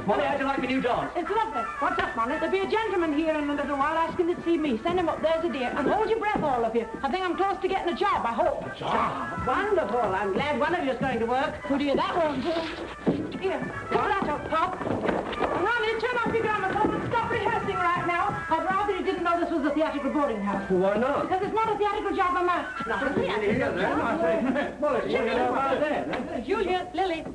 Molly, how'd you like my new dog? It's lovely. What's up, Molly? There'll be a gentleman here in a little while asking to see me. Send him up, there's a dear. And hold your breath, all of you. I think I'm close to getting a job, I hope. A job? Wonderful. I'm glad one of you's going to work. Who do you that one to? Here, pull that up, Pop. Ronnie, turn off your gramophone and stop rehearsing right now. I'd rather you didn't know this was a theatrical boarding house. Why not? Because it's not a theatrical job I'm after. Not a theatrical job. Molly, what do you know about that? Julia, Lily.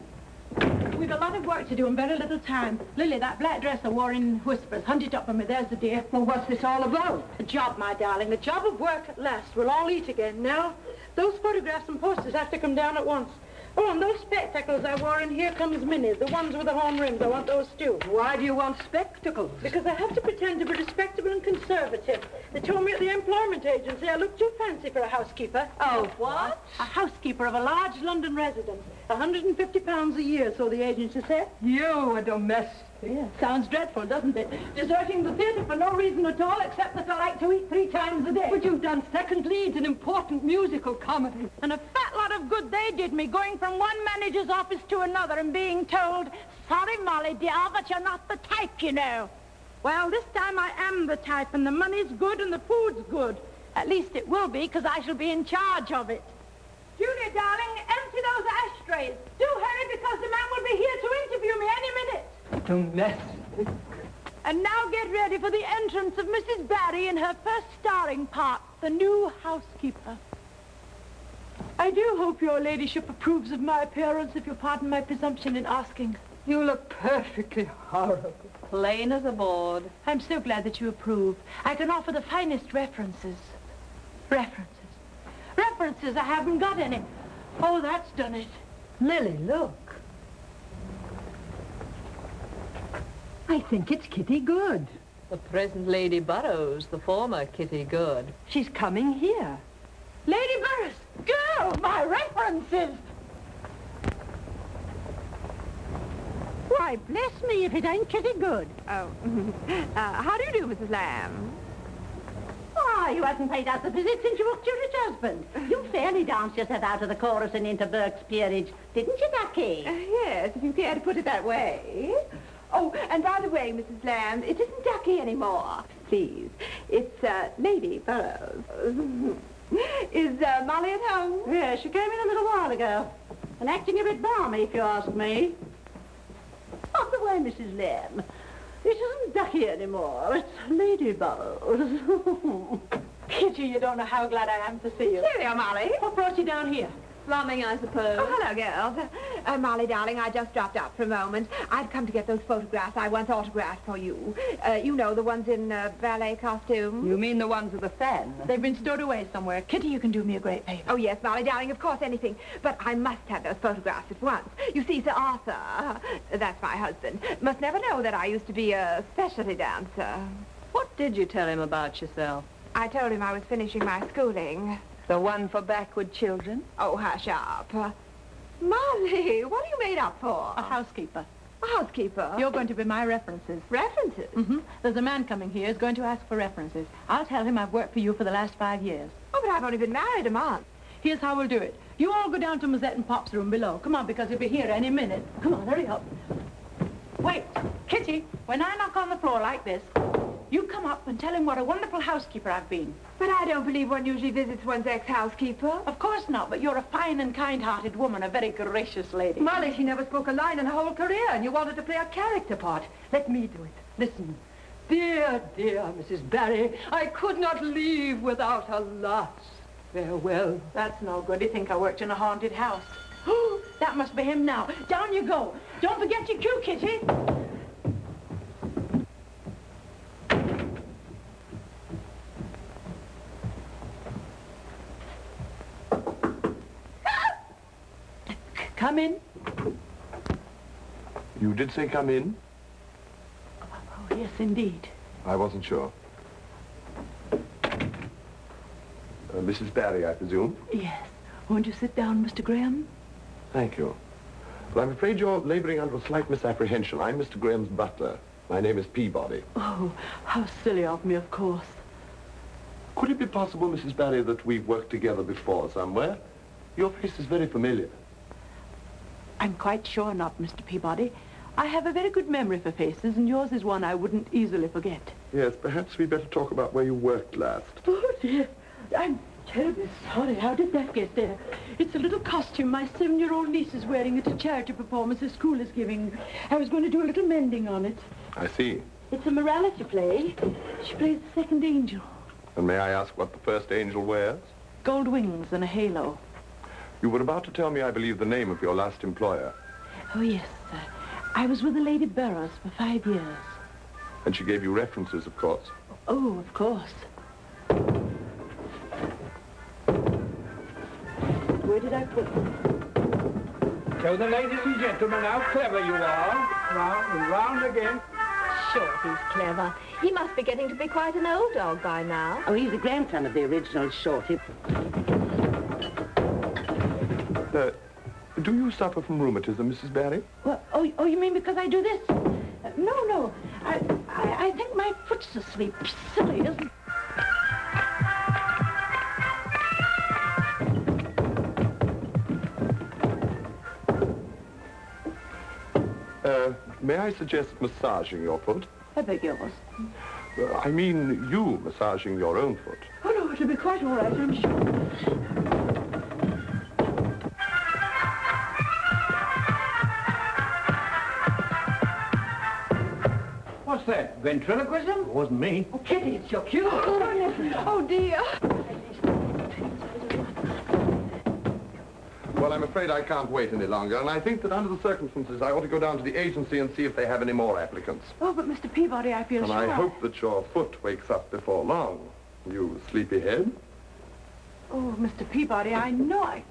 We've a lot of work to do and very little time. Lily, that black dress I wore in Whispers, hunt it up for me, there's the dear. Well, what's this all about? A job, my darling, a job of work at last. We'll all eat again. Now, those photographs and posters have to come down at once. Oh, and those spectacles I wore in Here Comes Minnie, the ones with the horn rims, I want those too. Why do you want spectacles? Because I have to pretend to be respectable and conservative. They told me at the employment agency I look too fancy for a housekeeper. Oh, what? A housekeeper of a large London residence. £150 a year, so the agency said. You, a domestic. Yeah, sounds dreadful, doesn't it? Deserting the theatre for no reason at all, except that I like to eat 3 times a day. But you've done second leads in important musical comedy. And a fat lot of good they did me, going from one manager's office to another and being told, sorry, Molly, dear, but you're not the type, you know. Well, this time I am the type, and the money's good and the food's good. At least it will be, because I shall be in charge of it. Julia, darling, empty those ashtrays. Do hurry, because the man will be here to interview me any minute. Domestic. And now get ready for the entrance of Mrs. Barry in her first starring part, the new housekeeper. I do hope your ladyship approves of my appearance, if you'll pardon my presumption in asking. You look perfectly horrible. Plain as a board. I'm so glad that you approve. I can offer the finest references. References, I haven't got any. Oh, that's done it. Lily, look. I think it's Kitty Good. The present Lady Burrows, the former Kitty Good. She's coming here. Lady Burrows, girl, my references. Why, bless me if it ain't Kitty Good. Oh, how do you do, Mrs. Lamb? Oh, you hadn't paid us a visit since you walked your rich husband. You fairly danced yourself out of the chorus and into Burke's peerage, didn't you, Ducky? Yes, if you care to put it that way. Oh, and by the way, Mrs. Lamb, it isn't Ducky anymore. Please, it's Lady Burrows. Is Molly at home? Yes, she came in a little while ago. And acting a bit balmy, if you ask me. By the way, Mrs. Lamb, it isn't Ducky anymore. It's Lady Burrows. Kitty, you don't know how glad I am to see you. Here we are, Molly. What brought you down here? Slumming, I suppose. Oh, hello, girls. Molly, darling, I just dropped out for a moment. I've come to get those photographs I once autographed for you. You know, the ones in ballet costume. You mean the ones with the fan? They've been stowed away somewhere. Kitty, you can do me a great favor. Oh, yes, Molly, darling, of course, anything. But I must have those photographs at once. You see, Sir Arthur, that's my husband, must never know that I used to be a specialty dancer. What did you tell him about yourself? I told him I was finishing my schooling. The one for backward children? Oh, hush up. Molly, what are you made up for? A housekeeper. A housekeeper? You're going to be my references. References? Mm-hmm. There's a man coming here who's going to ask for references. I'll tell him I've worked for you for the last 5 years. Oh, but I've only been married a month. Here's how we'll do it. You all go down to Mazette and Pop's room below. Come on, because he'll be here any minute. Come on, hurry up. Wait, Kitty, when I knock on the floor like this, you come up and tell him what a wonderful housekeeper I've been. But I don't believe one usually visits one's ex-housekeeper. Of course not, but you're a fine and kind-hearted woman, a very gracious lady. Molly, she never spoke a line in her whole career, and you wanted to play a character part. Let me do it. Listen. Dear, dear Mrs. Barry, I could not leave without a last farewell. That's no good. You think I worked in a haunted house. Oh, that must be him now. Down you go. Don't forget your cue, Kitty. Come in. You did say come in? Oh, yes, indeed. I wasn't sure. Mrs. Barry, I presume? Yes. Won't you sit down, Mr. Graham? Thank you. Well, I'm afraid you're laboring under a slight misapprehension. I'm Mr. Graham's butler. My name is Peabody. Oh, how silly of me, of course. Could it be possible, Mrs. Barry, that we've worked together before somewhere? Your face is very familiar. I'm quite sure not, Mr. Peabody. I have a very good memory for faces, and yours is one I wouldn't easily forget. Yes, perhaps we'd better talk about where you worked last. Oh, dear. I'm terribly sorry. How did that get there? It's a little costume my 7-year-old niece is wearing at a charity performance the school is giving. I was going to do a little mending on it. I see. It's a morality play. She plays the second angel. And may I ask what the first angel wears? Gold wings and a halo. You were about to tell me, I believe, the name of your last employer. Oh, yes, sir. I was with the Lady Burroughs for 5 years. And she gave you references, of course. Oh, of course. Where did I put them? Show the ladies and gentlemen how clever you are. Round and round again. Sure, he's clever. He must be getting to be quite an old dog by now. Oh, he's the grandson of the original Shorty. Do you suffer from rheumatism, Mrs. Barry? Well, oh, you mean because I do this? No. I think my foot's asleep. Silly, isn't it? May I suggest massaging your foot? I beg yours. I mean you massaging your own foot. Oh, no, it'll be quite all right, I'm sure. What's that? Ventriloquism? It wasn't me. Oh, Kitty, it's your cue. Oh, dear. Well, I'm afraid I can't wait any longer, and I think that under the circumstances, I ought to go down to the agency and see if they have any more applicants. Oh, but Mr. Peabody, I feel And sure. I hope that your foot wakes up before long. You sleepyhead. Oh, Mr. Peabody, I know I...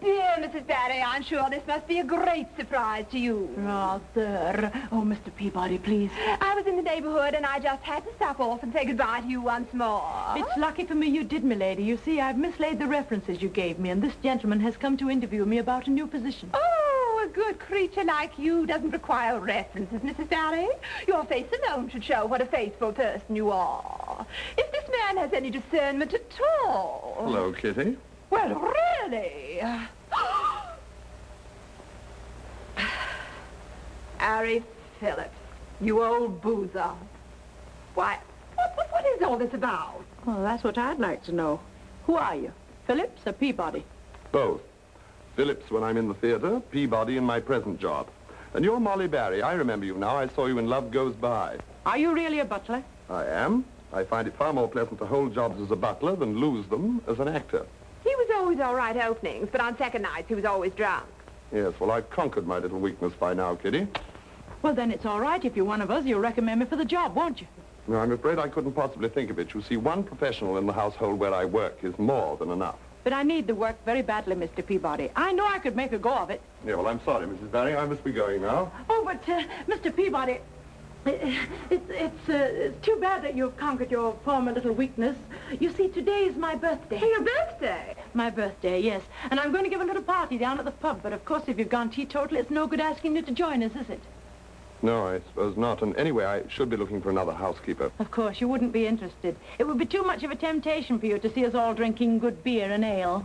Dear Mrs. Barry, I'm sure this must be a great surprise to you. Rather. Oh, Mr. Peabody, please. I was in the neighborhood and I just had to stop off and say goodbye to you once more. It's lucky for me you did, milady. You see, I've mislaid the references you gave me, and this gentleman has come to interview me about a new position. Oh, a good creature like you doesn't require references, Mrs. Barry. Your face alone should show what a faithful person you are. If this man has any discernment at all... Hello, Kitty. Well, really? Harry Phillips, you old boozer. Why, what is all this about? Well, that's what I'd like to know. Who are you? Phillips or Peabody? Both. Phillips when I'm in the theater, Peabody in my present job. And you're Molly Barry. I remember you now. I saw you in Love Goes By. Are you really a butler? I am. I find it far more pleasant to hold jobs as a butler than lose them as an actor. He was always all right openings, but on second nights he was always drunk. Yes, well, I've conquered my little weakness by now, Kitty. Well, then it's all right. If you're one of us, you'll recommend me for the job, won't you? No, I'm afraid I couldn't possibly think of it. You see, one professional in the household where I work is more than enough. But I need the work very badly, Mr. Peabody. I know I could make a go of it. Yeah, well, I'm sorry, Mrs. Barry. I must be going now. Oh, but, Mr. Peabody, it's too bad that you've conquered your former little weakness. You see, today is my birthday. Your birthday? My birthday, yes. And I'm going to give a little party down at the pub. But, of course, if you've gone teetotal, it's no good asking you to join us, is it? No, I suppose not. And anyway, I should be looking for another housekeeper. Of course, you wouldn't be interested. It would be too much of a temptation for you to see us all drinking good beer and ale.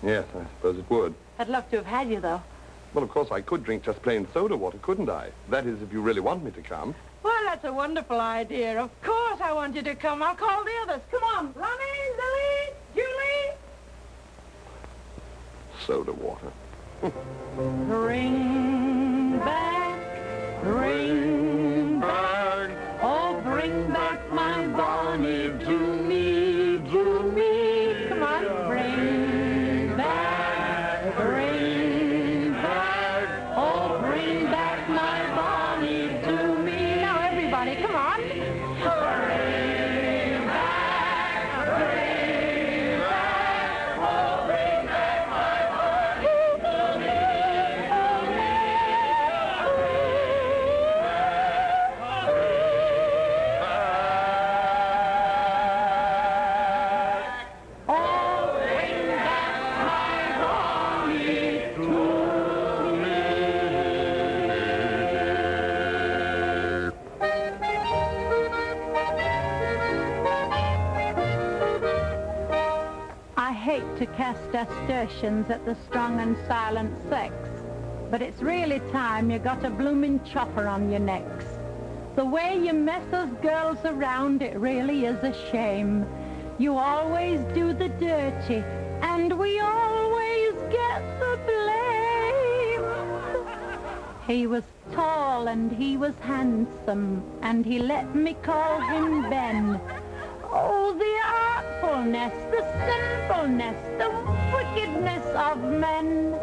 Yes, I suppose it would. I'd love to have had you, though. Well, of course, I could drink just plain soda water, couldn't I? That is, if you really want me to come. Well, that's a wonderful idea. Of course I want you to come. I'll call the others. Come on, Ronnie, Lily, Julie. Soda water. Bring back, oh, bring back my Bonnie to me, to me. Come on, bring back, oh, bring back my Bonnie to me. Now, everybody, come on. To cast nasturtiums at the strong and silent sex, but it's really time you got a bloomin' chopper on your necks. The way you mess us girls around, it really is a shame. You always do the dirty, and we always get the blame. He was tall and he was handsome, and he let me call him Ben. Oh, the artfulness, the sinfulness, the wickedness of men.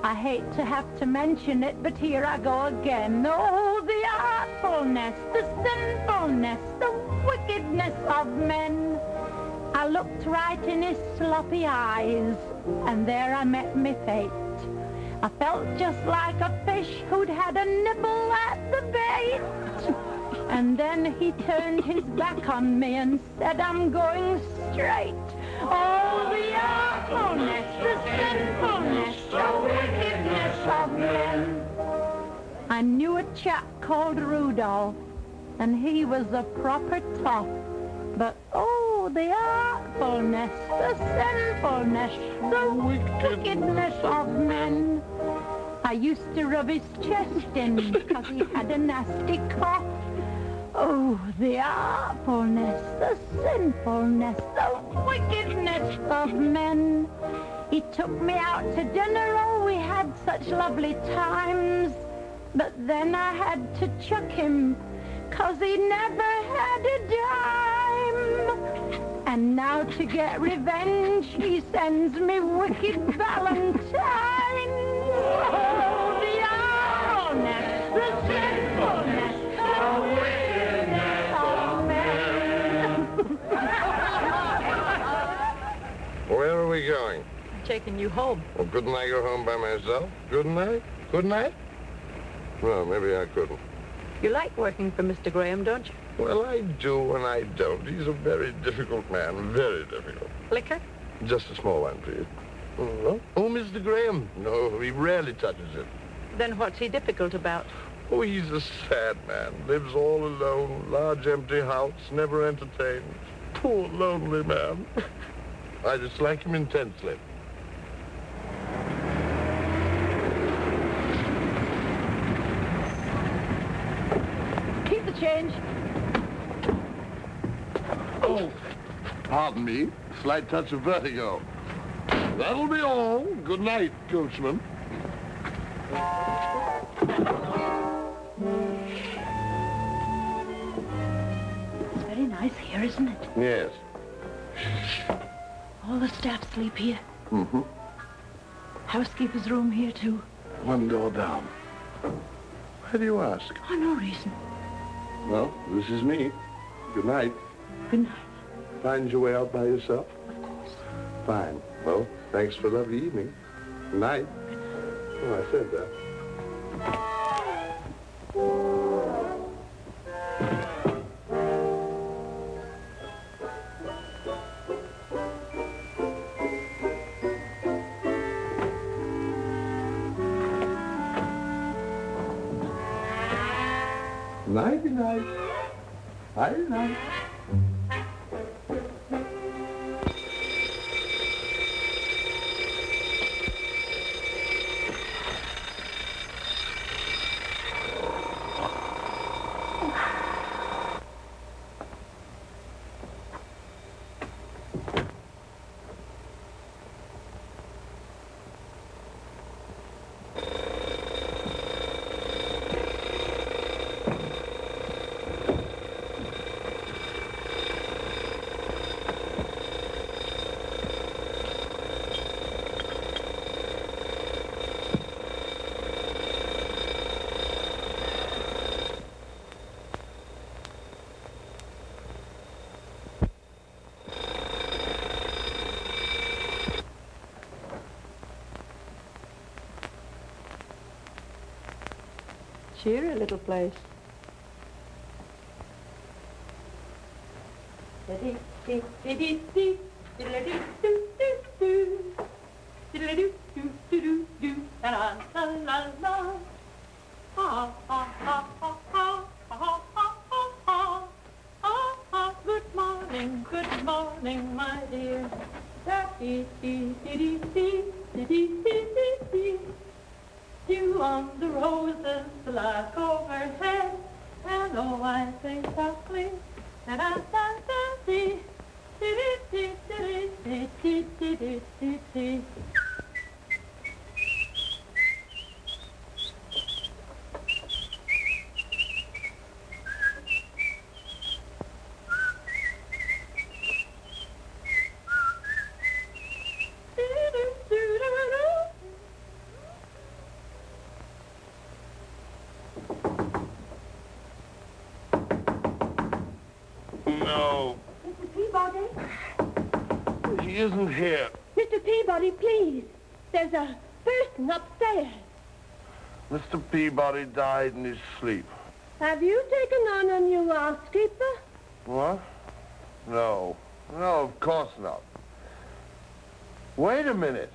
I hate to have to mention it, but here I go again. Oh, the artfulness, the sinfulness, the wickedness of men. I looked right in his sloppy eyes, and there I met me fate. I felt just like a fish who'd had a nibble at the bait. And then he turned his back on me and said, I'm going straight. Oh, the awfulness, the sinfulness, the wickedness of men. I knew a chap called Rudolph, and he was a proper toff. But oh, the artfulness, the sinfulness, the wickedness of men. I used to rub his chest in because he had a nasty cough. Oh, the awfulness, the sinfulness, the wickedness of men. He took me out to dinner, oh, we had such lovely times. But then I had to chuck him, 'cause he never had a dime. And now to get revenge, he sends me wicked valentines. Oh, the awfulness, the sinfulness, the wickedness of men. Where are we going? I'm taking you home. Well, couldn't I go home by myself? Couldn't I? Couldn't I? Well, maybe I couldn't. You like working for Mr. Graham, don't you? Well, I do and I don't. He's a very difficult man, very difficult. Liquor? Just a small one, please. Oh, Mr. Graham. No, he rarely touches it. Then what's he difficult about? Oh, he's a sad man. Lives all alone, large empty house, never entertains. Poor lonely man. I dislike him intensely. Keep the change. Oh, pardon me. Slight touch of vertigo. That'll be all. Good night, coachman. It's very nice here, isn't it? Yes. All the staff sleep here. Mm-hmm. Housekeeper's room here, too. One door down. Why do you ask? Oh, no reason. Well, this is me. Good night. Good night. Find your way out by yourself? Of course. Fine. Well, thanks for a lovely evening. Good night. Oh, I said that. Nighty night. Nighty night. Cheery little place. Good morning, my dear. You on the roses, the lark overhead, and oh, I sing softly, and I dee dee dee dee dee dee dee dee dee dee. No, Mr. Peabody? he isn't here. Mr. Peabody, please. There's a person upstairs. Mr. Peabody died in his sleep. Have you taken on a new housekeeper? What? No. No, of course not. Wait a minute.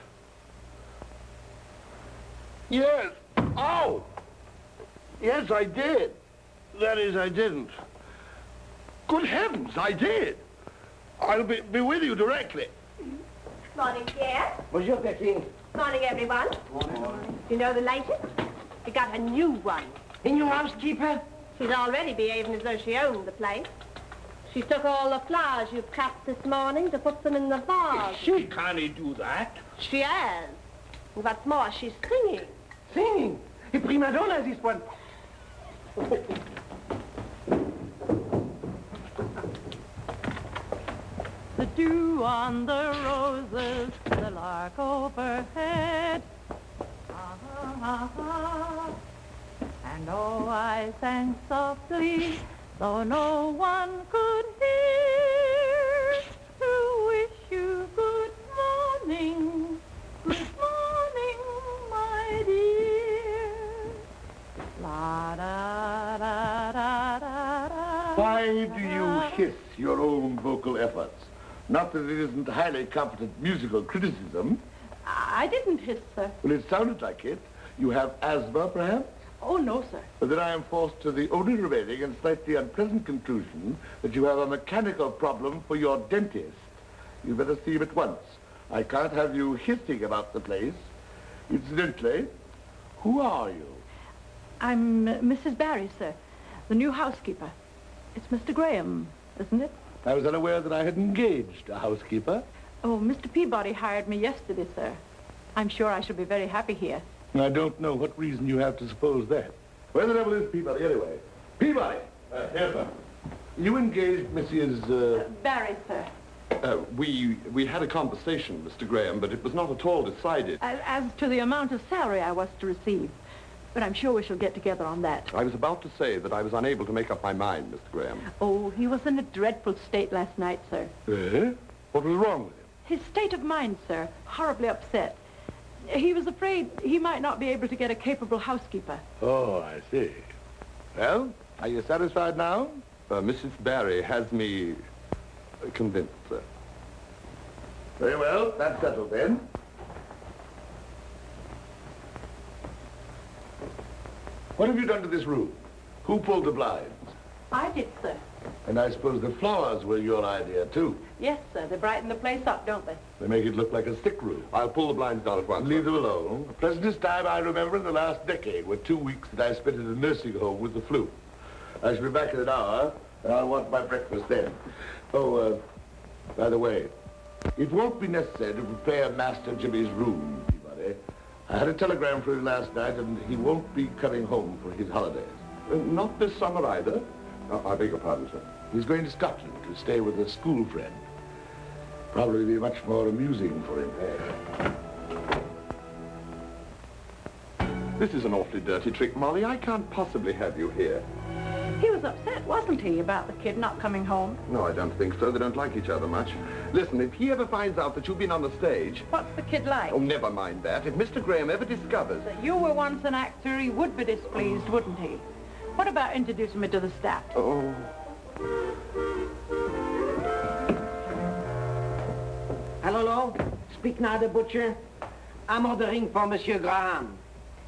Yes. Oh! Yes, I did. That is, I didn't. Good heavens, I did. I'll be with you directly. Morning, dear. Bonjour, Praskins. Morning, everyone. Morning. You know the latest? We got a new one. A new housekeeper? She's already behaving as though she owned the place. She took all the flowers you cut this morning to put them in the vase. She can't do that. She has. And what's more, she's singing. Singing. A prima donna, this one. The dew on the roses, the lark overhead. And oh, I sang softly, though no one could hear, to wish you good morning, my dear. La da da da da da. Why do you hiss your own vocal efforts? Not that it isn't highly competent musical criticism. I didn't hiss, sir. Well, it sounded like it. You have asthma, perhaps? Oh, no, sir. But then I am forced to the only remaining and slightly unpleasant conclusion that you have a mechanical problem for your dentist. You'd better see him at once. I can't have you hissing about the place. Incidentally, who are you? I'm Mrs. Barry, sir, the new housekeeper. It's Mr. Graham, isn't it? I was unaware that I had engaged a housekeeper. Oh, Mr. Peabody hired me yesterday, sir. I'm sure I shall be very happy here. I don't know what reason you have to suppose that. Where the devil is Peabody, anyway? Peabody! Here, sir. You engaged Mrs. Barry, sir. We had a conversation, Mr. Graham, but it was not at all decided. As to the amount of salary I was to receive. But I'm sure we shall get together on that. I was about to say that I was unable to make up my mind, Mr. Graham. Oh, he was in a dreadful state last night, sir. Eh? What was wrong with him? His state of mind, sir, horribly upset. He was afraid he might not be able to get a capable housekeeper. Oh, I see. Well, are you satisfied now? Mrs. Barry has me convinced, sir. Very well, that's settled then. What have you done to this room? Who pulled the blinds? I did, sir. And I suppose the flowers were your idea, too. Yes, sir. They brighten the place up, don't they? They make it look like a sick room. I'll pull the blinds down at once. Leave them alone. The pleasantest time I remember in the last decade were 2 weeks that I spent in a nursing home with the flu. I shall be back in an hour, and I'll want my breakfast then. Oh, by the way, it won't be necessary to prepare Master Jimmy's room, Peabody. I had a telegram for him last night, and he won't be coming home for his holidays. Not this summer either. I beg your pardon, sir. He's going to Scotland to stay with a school friend. Probably be much more amusing for him there. This is an awfully dirty trick, Molly. I can't possibly have you here. He was upset, wasn't he, about the kid not coming home? No, I don't think so. They don't like each other much. Listen, if he ever finds out that you've been on the stage... What's the kid like? Oh, never mind that. If Mr. Graham ever discovers... That you were once an actor, he would be displeased, wouldn't he? What about introducing me to the staff? Oh... Hello, speak now, the butcher. I'm ordering for Monsieur Graham.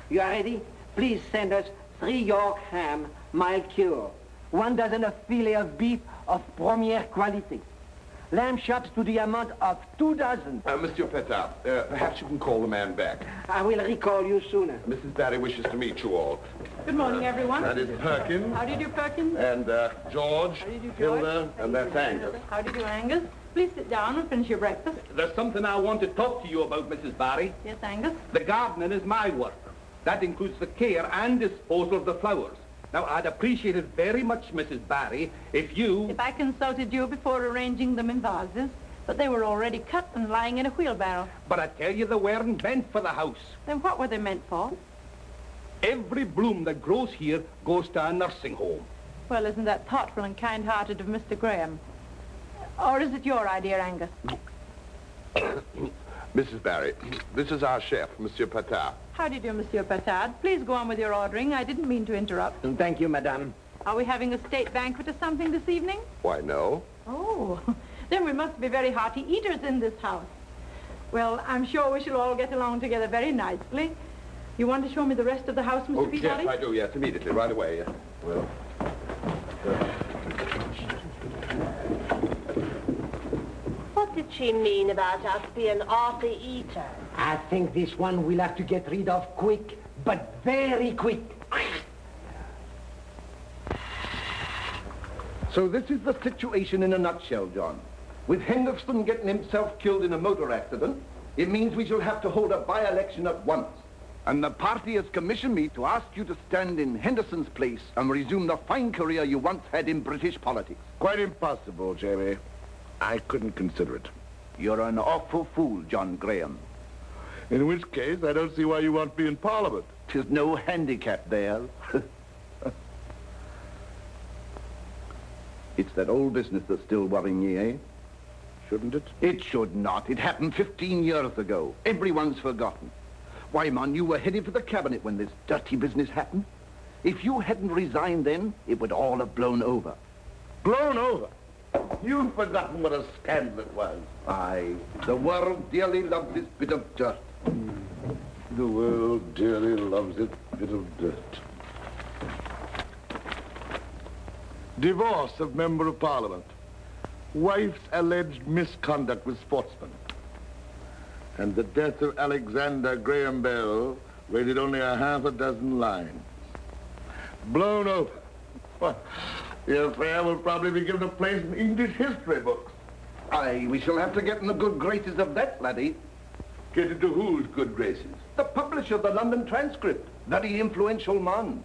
You are ready? Please send us 3 York ham, mild cure. 1 dozen of filet of beef of première quality. Lamb chops to the amount of 2 dozen. Monsieur Petard, perhaps you can call the man back. I will recall you sooner. Mrs. Barry wishes to meet you all. Good morning, everyone. That is Perkins. How do you do, Perkins? And George, How do you do, George? Hilda, and that's Angus. How do you do, Angus? Please sit down and finish your breakfast. There's something I want to talk to you about, Mrs. Barry. Yes, Angus? The gardening is my work. That includes the care and disposal of the flowers. Now, I'd appreciate it very much, Mrs. Barry, if you... If I consulted you before arranging them in vases, but they were already cut and lying in a wheelbarrow. But I tell you, they weren't meant for the house. Then what were they meant for? Every bloom that grows here goes to a nursing home. Well, isn't that thoughtful and kind-hearted of Mr. Graham? Or is it your idea, Angus? Mrs. Barry, this is our chef, Monsieur Petard. How do you do, Monsieur Petard? Please go on with your ordering. I didn't mean to interrupt. Thank you, madame. Are we having a state banquet or something this evening? Why, no. Oh, then we must be very hearty eaters in this house. Well, I'm sure we shall all get along together very nicely. You want to show me the rest of the house, Mr. Peabody? Yes, I do, yes, immediately, right away. Well... What did she mean about us being hearty eaters? I think this one we'll have to get rid of quick, but very quick. So this is the situation in a nutshell, John. With Henderson getting himself killed in a motor accident, it means we shall have to hold a by-election at once. And the party has commissioned me to ask you to stand in Henderson's place and resume the fine career you once had in British politics. Quite impossible, Jamie. I couldn't consider it. You're an awful fool, John Graham. In which case, I don't see why you want to be in Parliament. 'Tis no handicap there. It's that old business that's still worrying ye, eh? Shouldn't it? It should not. It happened 15 years ago. Everyone's forgotten. Why, man, you were headed for the cabinet when this dirty business happened. If you hadn't resigned then, it would all have blown over. Blown over? You've forgotten what a scandal it was. Aye, the world dearly loves this bit of dirt. The world dearly loves its bit of dirt. Divorce of Member of Parliament. Wife's alleged misconduct with sportsman. And the death of Alexander Graham Bell rated only a half a dozen lines. Blown over. What? The affair will probably be given a place in English history books. Aye, we shall have to get in the good graces of that, laddie. Get into whose good graces? The publisher of the London Transcript. Very influential man.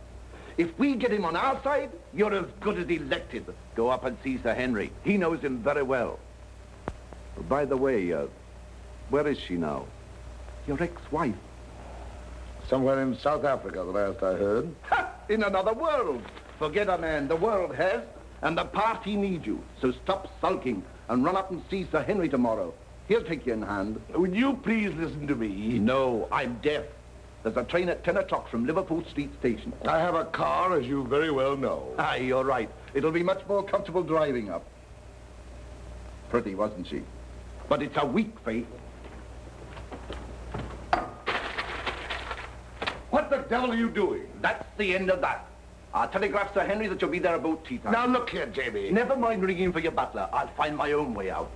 If we get him on our side, you're as good as elected. Go up and see Sir Henry. He knows him very well. By the way, where is she now? Your ex-wife. Somewhere in South Africa, the last I heard. Ha! In another world. Forget her, man. The world has, and the party needs you. So stop sulking and run up and see Sir Henry tomorrow. He'll take you in hand. Would you please listen to me? No, I'm deaf. There's a train at 10 o'clock from Liverpool Street Station. I have a car, as you very well know. Aye, you're right. It'll be much more comfortable driving up. Pretty, wasn't she? But it's a weak face. What the devil are you doing? That's the end of that. I'll telegraph Sir Henry that you'll be there about tea time. Now, look here, Jamie. Never mind ringing for your butler. I'll find my own way out.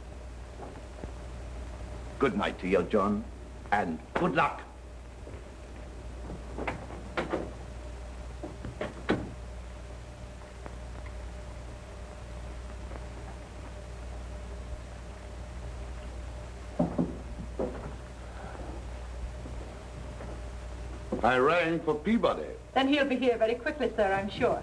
Good night to you, John, and good luck. I rang for Peabody. Then he'll be here very quickly, sir, I'm sure.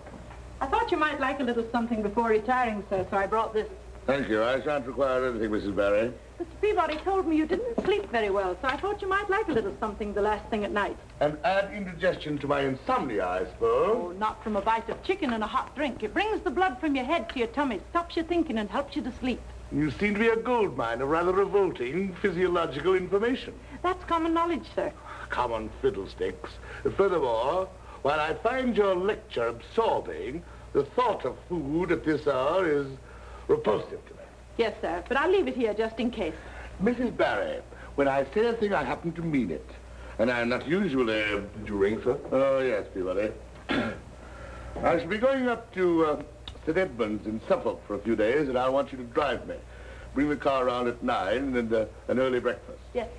I thought you might like a little something before retiring, sir, so I brought this. Thank you. I shan't require anything, Mrs. Barry. Mr. Peabody told me you didn't sleep very well, so I thought you might like a little something the last thing at night. And add indigestion to my insomnia, I suppose. Oh, not from a bite of chicken and a hot drink. It brings the blood from your head to your tummy, stops you thinking, and helps you to sleep. You seem to be a gold mine of rather revolting physiological information. That's common knowledge, sir. Common fiddlesticks. Furthermore, while I find your lecture absorbing, the thought of food at this hour is repulsive to me. Yes, sir, but I'll leave it here just in case. Mrs. Barry, when I say a thing, I happen to mean it. And I'm not usually... Did you ring, sir? Oh, yes, Peabody. I shall be going up to St. Edmunds in Suffolk for a few days, and I want you to drive me. Bring the car around at 9 and an early breakfast. Yes,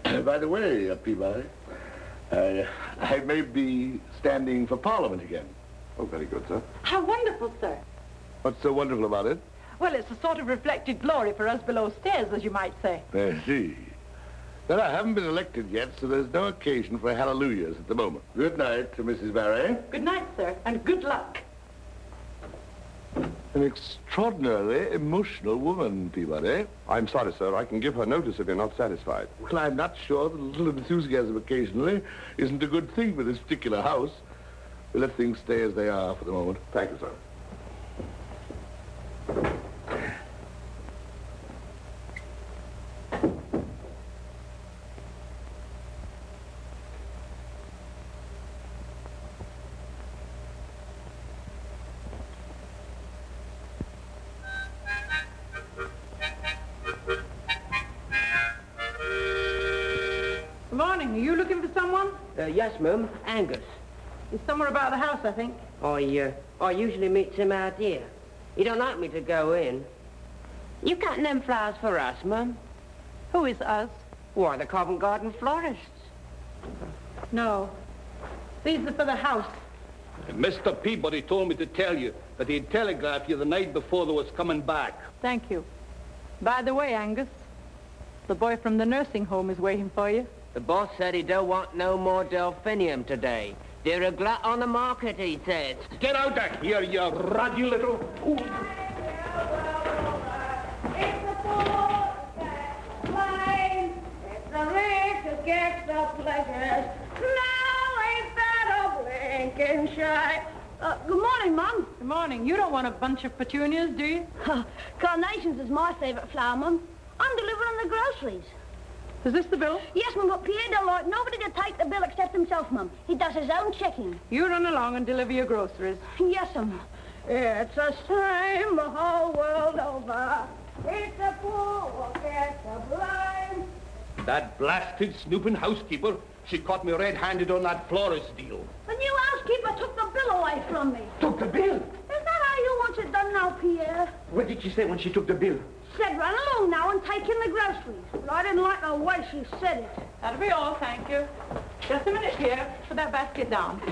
sir. By the way, Peabody, I may be standing for Parliament again. Oh, very good, sir. How wonderful, sir. What's so wonderful about it? Well, it's a sort of reflected glory for us below stairs, as you might say. I see. Well, I haven't been elected yet, so there's no occasion for hallelujahs at the moment. Good night to Mrs. Barry. Good night, sir, and good luck. An extraordinarily emotional woman, Peabody. I'm sorry, sir. I can give her notice if you're not satisfied. Well, I'm not sure that a little enthusiasm occasionally isn't a good thing for this particular house. We'll let things stay as they are for the moment. Thank you, sir. Good morning. Are you looking for someone? Yes, ma'am. Angus. He's somewhere about the house, I think. I usually meet him out here. He don't like me to go in. You cutting them flowers for us, ma'am? Who is us? Why, the Covent Garden florists. No. These are for the house. Mr. Peabody told me to tell you that he'd telegraph you the night before they was coming back. Thank you. By the way, Angus, the boy from the nursing home is waiting for you. The boss said he don't want no more delphinium today. They're a glut on the market, he says. Get out of here, you ruddy little... Ooh. It's the poor that's blind. It's the rich who gets the pleasures. Now ain't that a blinking shy? Good morning, Mum. Good morning. You don't want a bunch of petunias, do you? Carnations is my favourite flower, Mum. I'm delivering the groceries. Is this the bill? Yes, Mum, but Pierre don't like nobody to take the bill except himself, Mum. He does his own checking. You run along and deliver your groceries. Yes, Mum. It's the same the whole world over. It's the poor who gets the blind. That blasted snooping housekeeper, she caught me red-handed on that florist deal. The new housekeeper took the bill away from me. Took the bill? Is that how you want it done now, Pierre? What did she say when she took the bill? Said run along now and take in the groceries. But I didn't like the way she said it. That'll be all, thank you. Just a minute, Pierre. Put that basket down.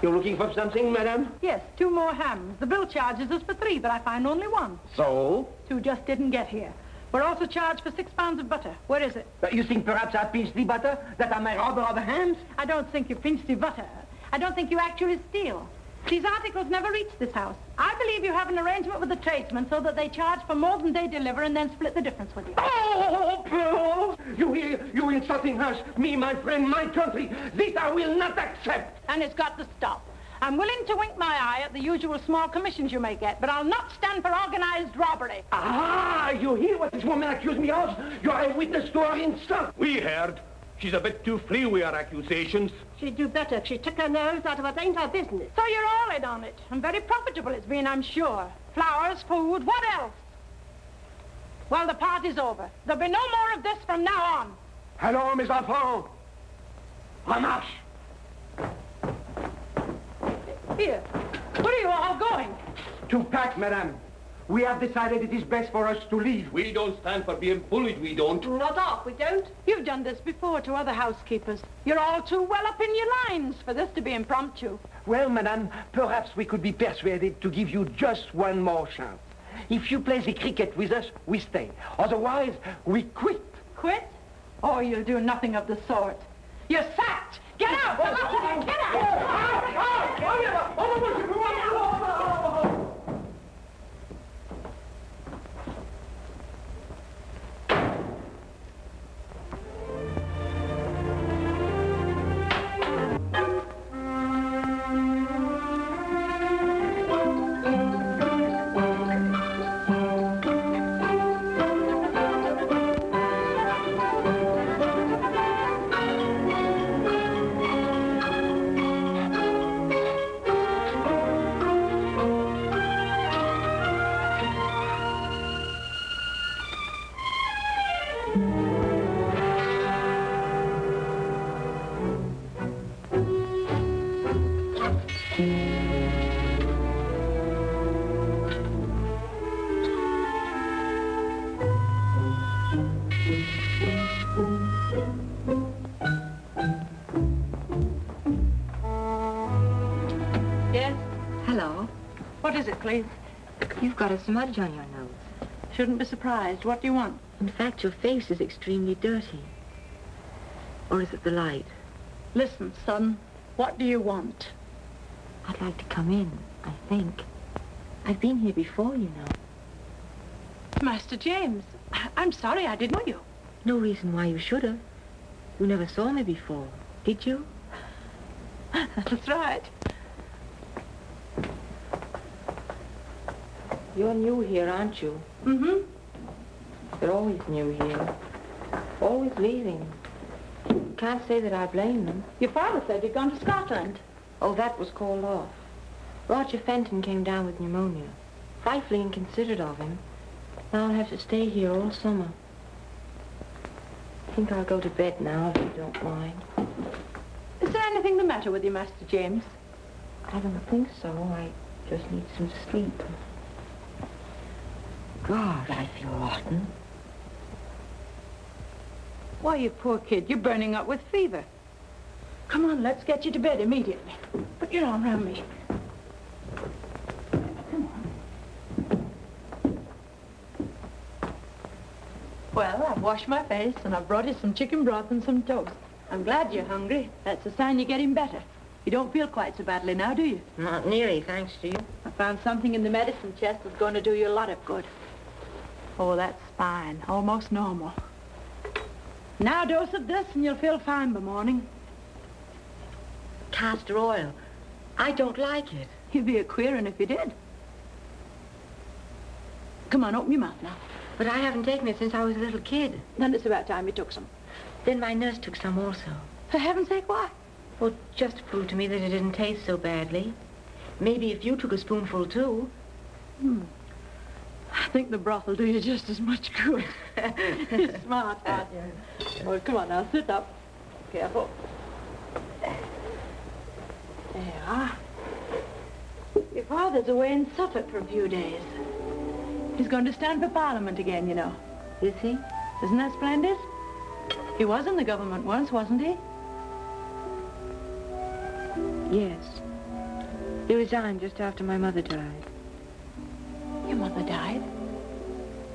You're looking for something, madam? Yes, 2 more hams. The bill charges us for 3, but I find only 1. So? 2 just didn't get here. We're also charged for 6 pounds of butter. Where is it? You think perhaps I pinched the butter, that I may rob other hams? I don't think you pinched the butter. I don't think you actually steal. These articles never reach this house. I believe you have an arrangement with the tradesmen so that they charge for more than they deliver and then split the difference with you. Oh, Pearl! You insulting us, me, my friend, my country. This I will not accept. And it's got to stop. I'm willing to wink my eye at the usual small commissions you may get, but I'll not stand for organized robbery. Ah, you hear what this woman accused me of? You're a witness to her insult. We heard. She's a bit too free with her accusations. She'd do better if she took her nose out of it. Ain't her business. So you're all in on it. And very profitable it's been, I'm sure. Flowers, food, what else? Well, the party's over. There'll be no more of this from now on. Hello, Miss Enfant. En marche. Here, where are you all going? To pack, madame. We have decided it is best for us to leave. We don't stand for being bullied, we don't. Not off, we don't. You've done this before to other housekeepers. You're all too well up in your lines for this to be impromptu. Well, madame, perhaps we could be persuaded to give you just one more chance. If you play the cricket with us, we stay. Otherwise, we quit. Quit? Oh, you'll do nothing of the sort. You're sacked! Get out! Get out! Yes? Hello. What is it, please? You've got a smudge on your nose. Shouldn't be surprised. What do you want? In fact, your face is extremely dirty. Or is it the light? Listen, son. What do you want? I'd like to come in, I think. I've been here before, you know. Master James, I'm sorry I didn't know you. No reason why you should have. You never saw me before, did you? That's right. You're new here, aren't you? Mm-hmm. You're always new here. Always leaving. Can't say that I blame them. Your father said you'd gone to Scotland. Oh, that was called off. Roger Fenton came down with pneumonia. Frightfully inconsiderate of him. Now I'll have to stay here all summer. I think I'll go to bed now, if you don't mind. Is there anything the matter with you, Master James? I don't think so. I just need some sleep. God, I feel rotten. Why, you poor kid, you're burning up with fever. Come on, let's get you to bed immediately. Put your arm around me. Come on. Well, I've washed my face and I've brought you some chicken broth and some toast. I'm glad you're hungry. That's a sign you're getting better. You don't feel quite so badly now, do you? Not nearly, thanks to you. I found something in the medicine chest that's going to do you a lot of good. Oh, that's fine. Almost normal. Now a dose of this and you'll feel fine by morning. Castor oil. I don't like it. You'd be a queer one if you did. Come on, open your mouth now. But I haven't taken it since I was a little kid. Then it's about time you took some. Then my nurse took some also. For heaven's sake, why? Well, just to prove to me that it didn't taste so badly. Maybe if you took a spoonful, too. I think the broth will do you just as much good. You're smart, aren't you? Well, come on now, sit up. Careful. There you are. Your father's away in Suffolk for a few days. He's going to stand for Parliament again, you know. Is he? Isn't that splendid? He was in the government once, wasn't he? Yes. He resigned just after my mother died. Your mother died?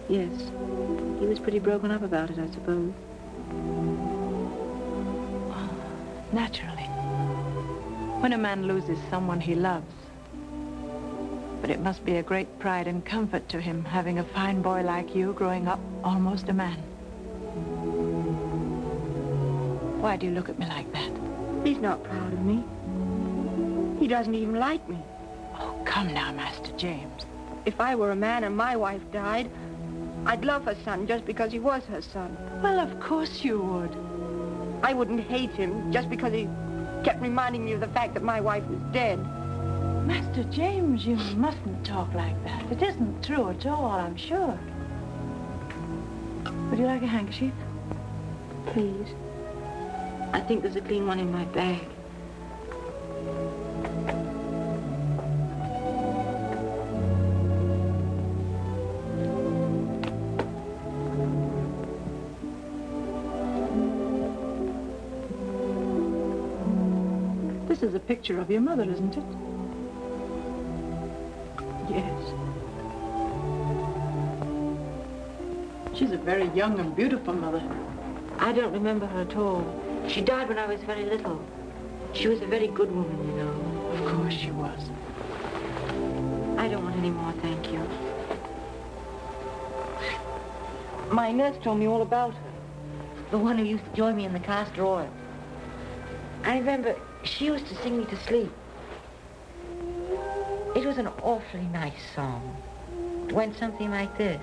Yes. He was pretty broken up about it, I suppose. Naturally. When a man loses someone he loves. But it must be a great pride and comfort to him having a fine boy like you growing up almost a man. Why do you look at me like that? He's not proud of me. He doesn't even like me. Oh, come now, Master James. If I were a man and my wife died, I'd love her son just because he was her son. Well, of course you would. I wouldn't hate him just because he kept reminding me of the fact that my wife was dead. Master James, you mustn't talk like that. It isn't true at all, I'm sure. Would you like a handkerchief? Please. I think there's a clean one in my bag. This is a picture of your mother, isn't it? Yes. She's a very young and beautiful mother. I don't remember her at all. She died when I was very little. She was a very good woman, you know. Of course she was. I don't want any more, thank you. My nurse told me all about her. The one who used to join me in the castor oil. I remember she used to sing me to sleep. It was an awfully nice song. It went something like this.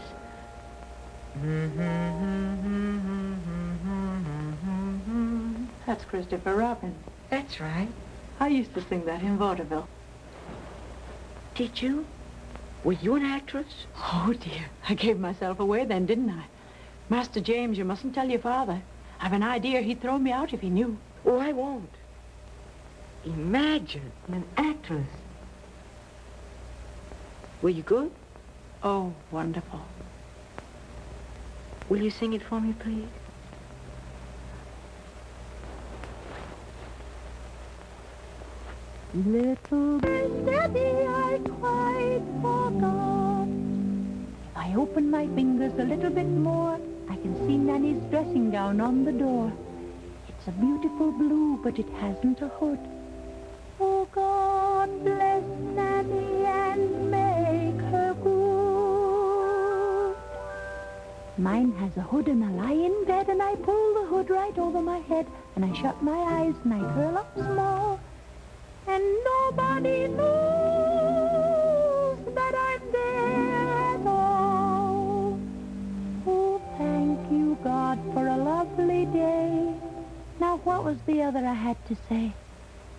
That's Christopher Robin. That's right. I used to sing that in vaudeville. Did you? Were you an actress? Oh, dear. I gave myself away then, didn't I? Master James, you mustn't tell your father. I've an idea he'd throw me out if he knew. Oh, I won't. Imagine an actress. Were you good? Oh, wonderful. Will you sing it for me, please? Little Daddy, I quite forgot. If I open my fingers a little bit more, I can see Nanny's dressing gown on the door. It's a beautiful blue, but it hasn't a hood. Oh, God bless Nanny and make her good. Mine has a hood and I lie in bed and I pull the hood right over my head and I shut my eyes and I curl up small. And nobody knows that I'm there at all. Oh, thank you, God, for a lovely day. Now, what was the other I had to say?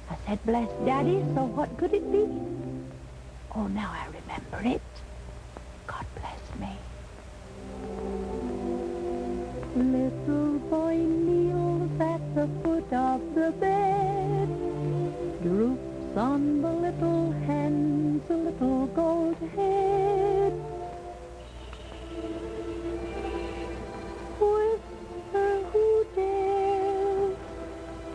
I said, bless Daddy, so what could it be? Oh, now I remember it. God bless me. Little boy kneels at the foot of the bed, droops on the little hands a little gold head. Whisper who dares,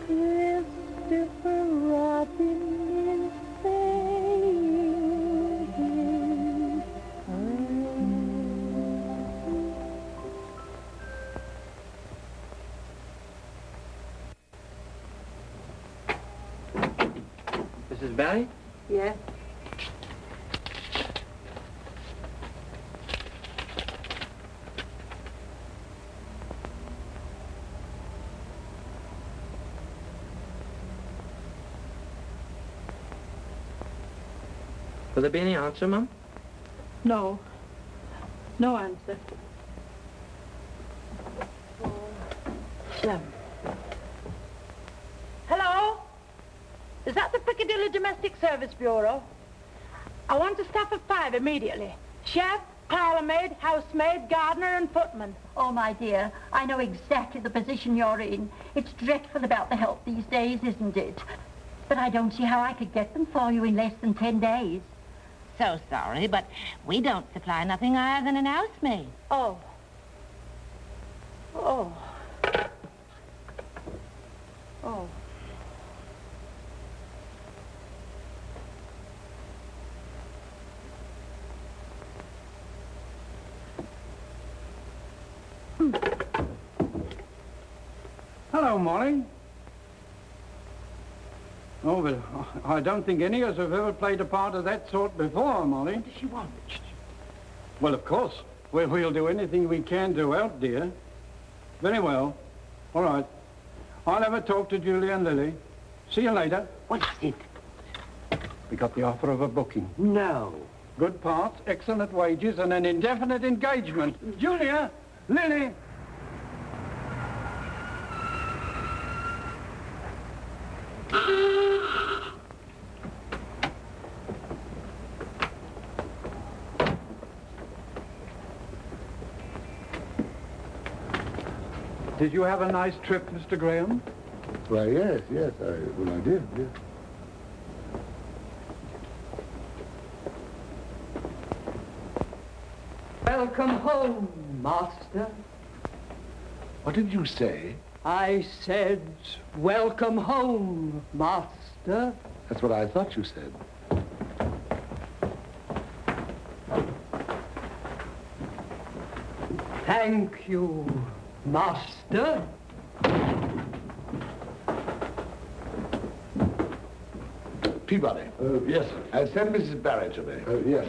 Christopher Robin is saying his Mrs. Barry? Yes? Will there be any answer, Mum? No. No answer. Hello? Is that the Piccadilly Domestic Service Bureau? I want a staff of 5 immediately. Chef, parlourmaid, housemaid, gardener, and footman. Oh, my dear, I know exactly the position you're in. It's dreadful about the help these days, isn't it? But I don't see how I could get them for you in less than 10 days. So sorry, but we don't supply nothing higher than an housemaid. Oh. Oh. Oh. Hello, Molly. Oh, but I don't think any of us have ever played a part of that sort before, Molly. What does she want? Well, of course. We'll do anything we can to help, dear. Very well. All right. I'll have a talk to Julie and Lily. See you later. What is it? We got the offer of a booking. No. Good parts, excellent wages, and an indefinite engagement. Julia! Lily! Did you have a nice trip, Mr. Graham? Why, yes, I did, yes. Welcome home, master. What did you say? I said, welcome home, master. master. That's what I thought you said. Thank you, master. Peabody. Yes, sir. Send Mrs. Barrett to me. Yes.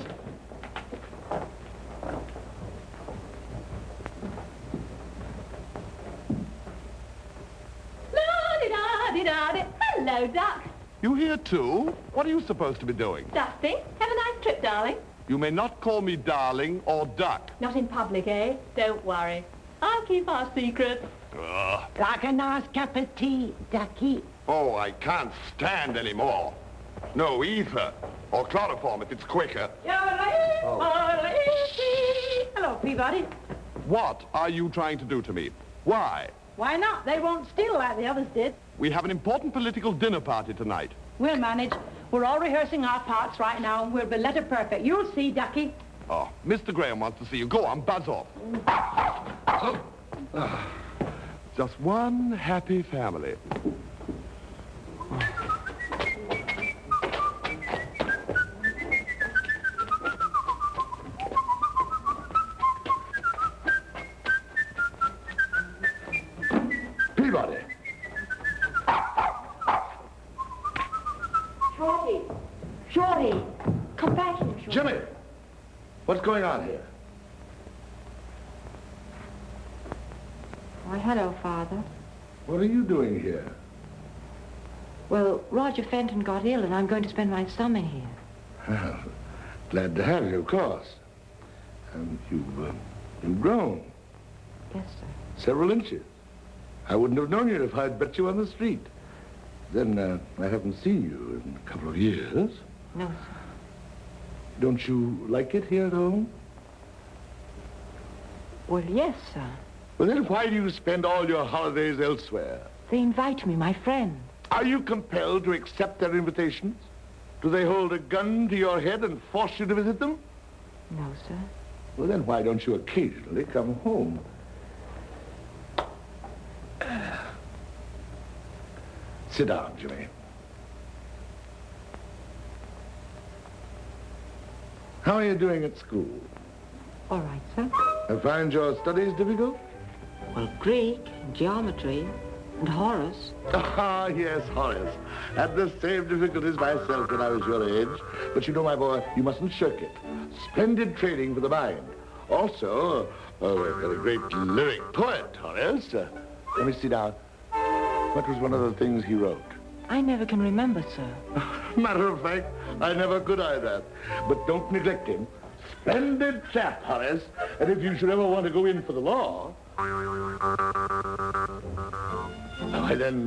La-di-da-di-da-di. Hello, Duck. You here too? What are you supposed to be doing? Dusty. Have a nice trip, darling. You may not call me darling or duck. Not in public, eh? Don't worry. I'll keep our secret. Ugh. Like a nice cup of tea, Ducky. Oh, I can't stand any more. No ether. Or chloroform if it's quicker. Hello, Peabody. What are you trying to do to me? Why? Why not? They won't steal like the others did. We have an important political dinner party tonight. We'll manage. We're all rehearsing our parts right now, and we'll be letter perfect. You'll see, Ducky. Oh, Mr. Graham wants to see you. Go on, buzz off. Just one happy family. Peabody. Shorty, come back here, Shorty. Jimmy, what's going on here? Why, hello, Father. What are you doing here? Well, Roger Fenton got ill, and I'm going to spend my summer here. Well, glad to have you, of course. And you've grown. Yes, sir. Several inches. I wouldn't have known you if I'd bet you on the street. Then I haven't seen you in a couple of years. No, sir. Don't you like it here at home? Well, yes, sir. Well, then why do you spend all your holidays elsewhere? They invite me, my friend. Are you compelled to accept their invitations? Do they hold a gun to your head and force you to visit them? No, sir. Well, then why don't you occasionally come home? Sit down, Jimmy. How are you doing at school? All right, sir. I find your studies difficult? Well, Greek, and geometry, and Horace. Ah, yes, Horace. Had the same difficulties myself when I was your age. But you know, my boy, you mustn't shirk it. Splendid training for the mind. Also, a great lyric poet, Horace. Let me see now. What was one of the things he wrote? I never can remember, sir. Matter of fact, I never could either. But don't neglect him. Splendid chap, Horace. And if you should ever want to go in for the law... Why then,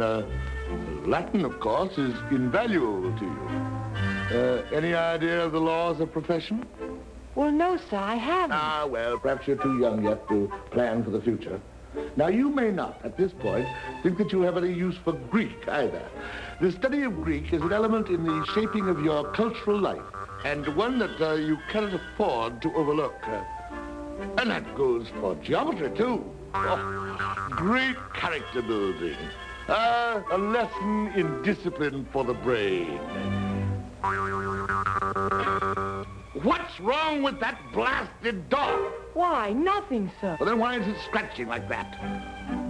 Latin, of course, is invaluable to you. Any idea of the law as a profession? Well, no, sir, I haven't. Ah, well, perhaps you're too young yet to plan for the future. Now, you may not, at this point, think that you have any use for Greek, either. The study of Greek is an element in the shaping of your cultural life, and one that you cannot afford to overlook. And that goes for geometry, too. Oh, great character building. A lesson in discipline for the brain. What's wrong with that blasted dog? Why, nothing, sir. Well, then why is it scratching like that?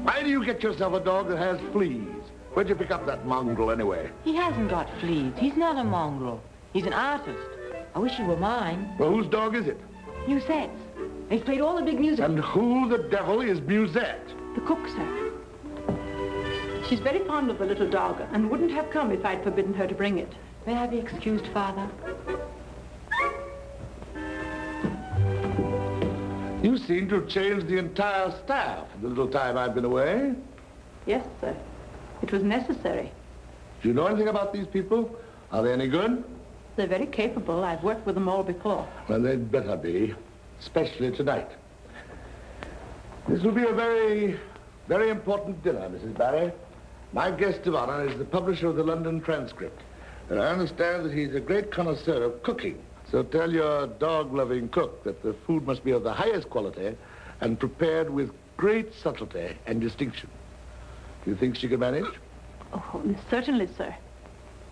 Why do you get yourself a dog that has fleas? Where'd you pick up that mongrel, anyway? He hasn't got fleas. He's not a mongrel. He's an artist. I wish he were mine. Well, whose dog is it? Musette's. He's played all the big music. And who the devil is Musette? The cook, sir. She's very fond of the little dog and wouldn't have come if I'd forbidden her to bring it. May I be excused, Father? You seem to have changed the entire staff in the little time I've been away. Yes, sir. It was necessary. Do you know anything about these people? Are they any good? They're very capable. I've worked with them all before. Well, they'd better be, especially tonight. This will be a very, very important dinner, Mrs. Barry. My guest of honor is the publisher of the London Transcript. And I understand that he's a great connoisseur of cooking. So tell your dog-loving cook that the food must be of the highest quality and prepared with great subtlety and distinction. Do you think she can manage? Oh, certainly, sir.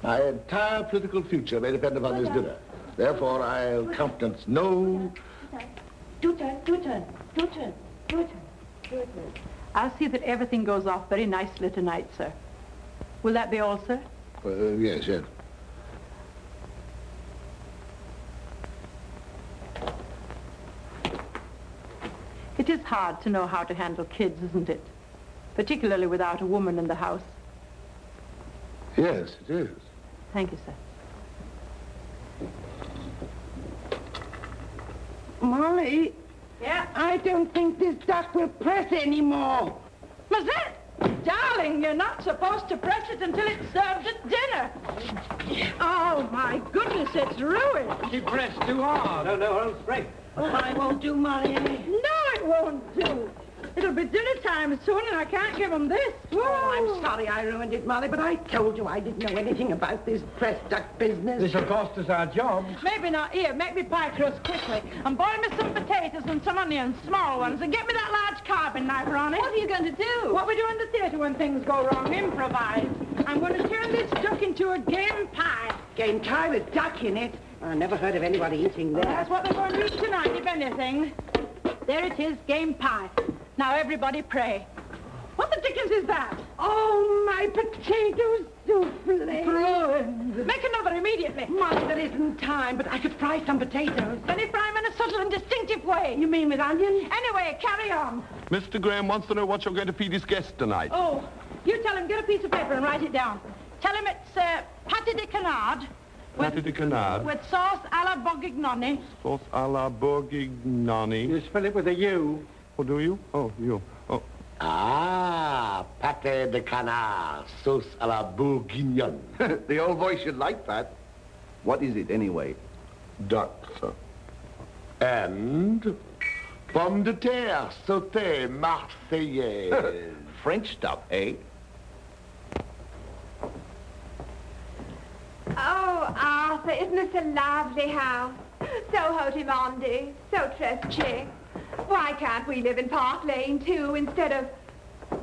My entire political future may depend upon this dinner. Therefore, I'll countenance no... Do turn. I'll see that everything goes off very nicely tonight, sir. Will that be all, sir? Yes. It is hard to know how to handle kids, isn't it? Particularly without a woman in the house. Yes, it is. Thank you, sir. Molly? Yeah? I don't think this duck will press anymore. Mazette! Darling, you're not supposed to press it until it's served at dinner. Oh, my goodness, it's ruined. She pressed too hard. Oh, no, hold straight. Oh, I won't do, Molly. No, it won't do. It'll be dinner time soon, and I can't give them this. Oh, I'm sorry I ruined it, Molly, but I told you I didn't know anything about this pressed duck business. This'll cost us our job. Maybe not. Here, make me pie crust quickly. And boil me some potatoes and some onions, small ones, and get me that large carving knife, Ronnie. What are you going to do? What we do in the theatre when things go wrong. Improvise. I'm going to turn this duck into a game pie. Game pie with duck in it? I never heard of anybody eating that. That's what they're going to eat tonight, if anything. There it is, game pie. Now, everybody pray. What the dickens is that? Oh, my potato souffle. Ruined. Make another immediately. Molly, there isn't time, but I could fry some potatoes. Then you fry them in a subtle and distinctive way. You mean with onions? Anyway, carry on. Mr. Graham wants to know what you're going to feed his guests tonight. Oh, you tell him, get a piece of paper and write it down. Tell him it's pâté de canard. Pâté de canard. With sauce à la bourguignonne. Sauce à la bourguignonne. You spell it with a U. Oh, do you? Oh, you. Oh. Ah, pâté de canard, sauce à la bourguignonne. The old voice should like that. What is it, anyway? Duck, sir. And pomme de terre sautée marseillaise. French stuff, eh? Oh, Arthur, isn't this a lovely house? So hoty-mondy, so très-chic. Why can't we live in Park Lane, too, instead of...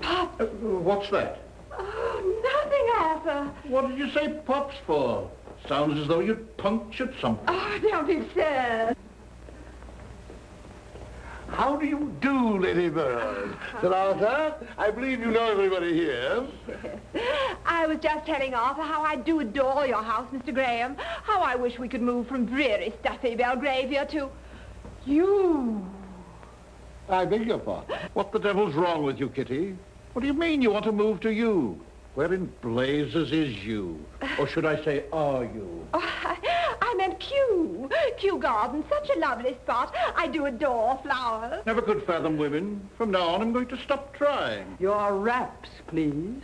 Pops? What's that? Oh, nothing, Arthur. What did you say pops for? Sounds as though you'd punctured something. Oh, don't be silly. How do you do, Lady Burroughs? Sir Arthur, I believe you know everybody here. I was just telling Arthur how I do adore your house, Mr. Graham. How I wish we could move from dreary, stuffy Belgravia to... you. I beg your pardon. What the devil's wrong with you, Kitty? What do you mean you want to move to you? Where in blazes is you? Or should I say, are you? Oh, I meant Kew. Kew Garden, such a lovely spot. I do adore flowers. Never could fathom women. From now on, I'm going to stop trying. Your wraps, please.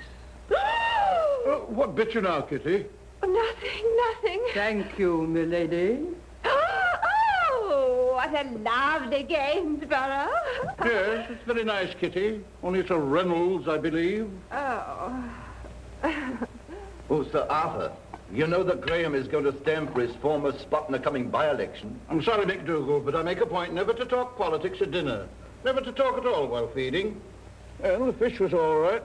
What bit you now, Kitty? Nothing. Thank you, milady. Oh, what a lovely Gainsborough. Yes, it's very nice, Kitty. Only it's a Reynolds, I believe. Oh. Oh, Sir Arthur, you know that Graham is going to stand for his former spot in the coming by-election. I'm sorry, McDougal, but I make a point never to talk politics at dinner. Never to talk at all while feeding. Well, the fish was all right.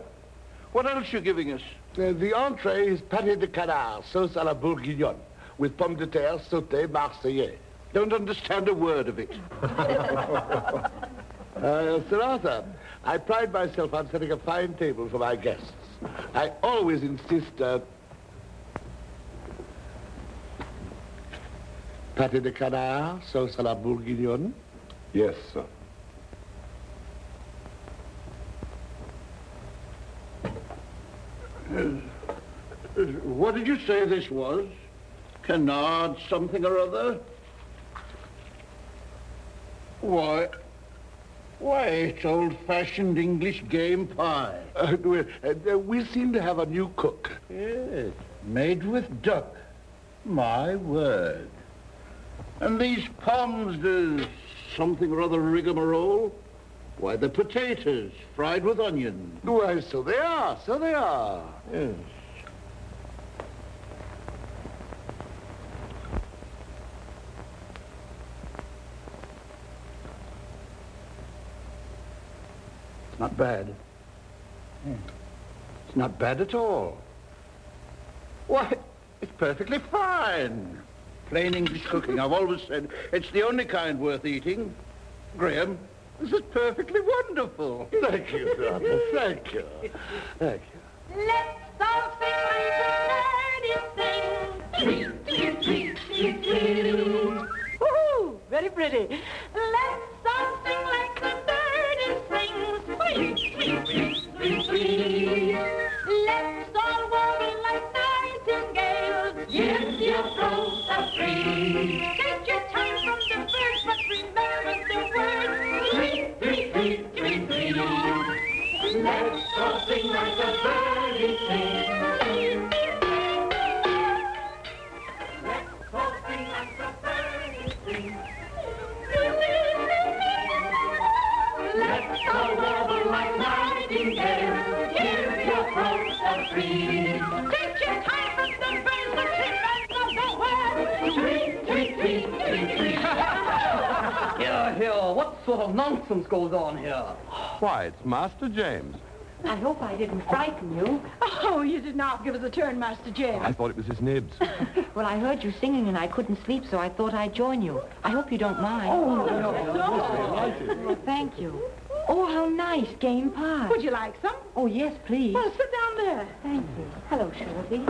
What else are you giving us? The entree is pâté de canard, sauce à la bourguignonne, with pomme de terre sautée marseillaise. Don't understand a word of it. Sir Arthur, I pride myself on setting a fine table for my guests. I always insist, pâté de canard, sauce à la bourguignonne. Yes, sir. What did you say this was? Canard something or other? Why, it's old-fashioned English game pie. We seem to have a new cook. Yes, made with duck. My word. And these pommes de something or other rigmarole? Why, the potatoes, fried with onions. Why, so they are. Yes. It's not bad. It's not bad at all. Why, it's perfectly fine. Plain English cooking. I've always said it's the only kind worth eating. Graham, this is perfectly wonderful. Thank you, Father. Thank you. Thank you. Let's all sing like the birdies sing. Woohoo! Very pretty. Let's all sing like the birdies sing. Let's all warble like nightingales. Give your throat a free. Take your time from the birds, but remember the words. Let's all sing like the birdies sing. Let's all sing like the birdies sing. Let's all warble like nightingales. Give your throats a free. Take your time from the birds, but remember the words. Here, what sort of nonsense goes on here? Why, it's Master James. I hope I didn't frighten you. Oh, you did not give us a turn, Master James. I thought it was his nibs. Well, I heard you singing and I couldn't sleep, so I thought I'd join you. I hope you don't mind. Oh, Well, thank you. Oh, how nice, game pie. Would you like some? Oh, yes, please. Well, sit down there. Thank you. Hello, Shirley.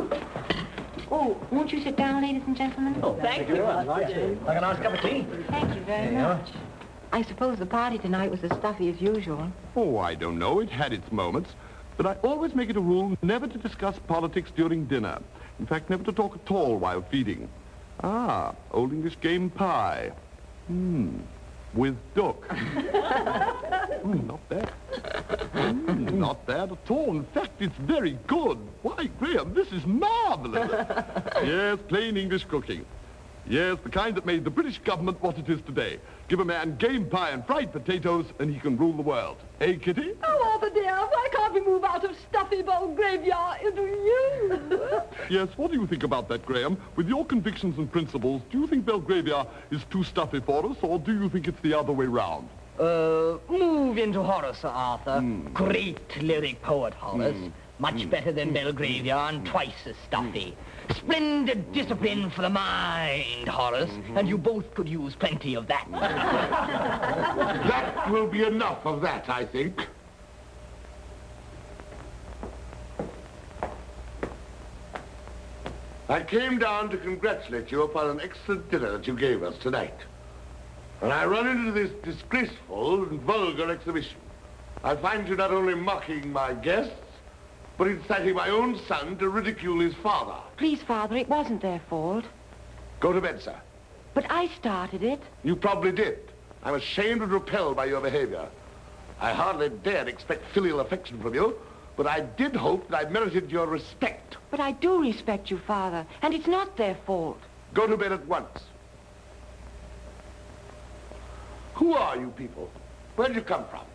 Oh, won't you sit down, ladies and gentlemen? Oh, thank you. Like a nice cup of tea. Thank you very much. I suppose the party tonight was as stuffy as usual. Oh, I don't know. It had its moments. But I always make it a rule never to discuss politics during dinner. In fact, never to talk at all while feeding. Ah, Old English game pie. With duck. Not bad. Not bad at all. In fact, it's very good. Why, Graham, this is marvelous. Yes, plain English cooking. Yes, the kind that made the British government what it is today. Give a man game pie and fried potatoes, and he can rule the world. Eh, Kitty? Oh, Arthur dear, why can't we move out of stuffy Bowl Graveyard into you? Yes, what do you think about that, Graham? With your convictions and principles, do you think Belgravia is too stuffy for us, or do you think it's the other way round? Move into Horace, Sir Arthur. Great lyric poet, Horace. Much better than Belgravia and twice as stuffy. Splendid discipline for the mind, Horace, and you both could use plenty of that. That will be enough of that, I think. I came down to congratulate you upon an excellent dinner that you gave us tonight. When I run into this disgraceful and vulgar exhibition, I find you not only mocking my guests, but inciting my own son to ridicule his father. Please, Father, it wasn't their fault. Go to bed, sir. But I started it. You probably did. I'm ashamed and repelled by your behavior. I hardly dared expect filial affection from you, but I did hope that I merited your respect. But I do respect you, Father, and it's not their fault. Go to bed at once. Who are you people? Where'd you come from?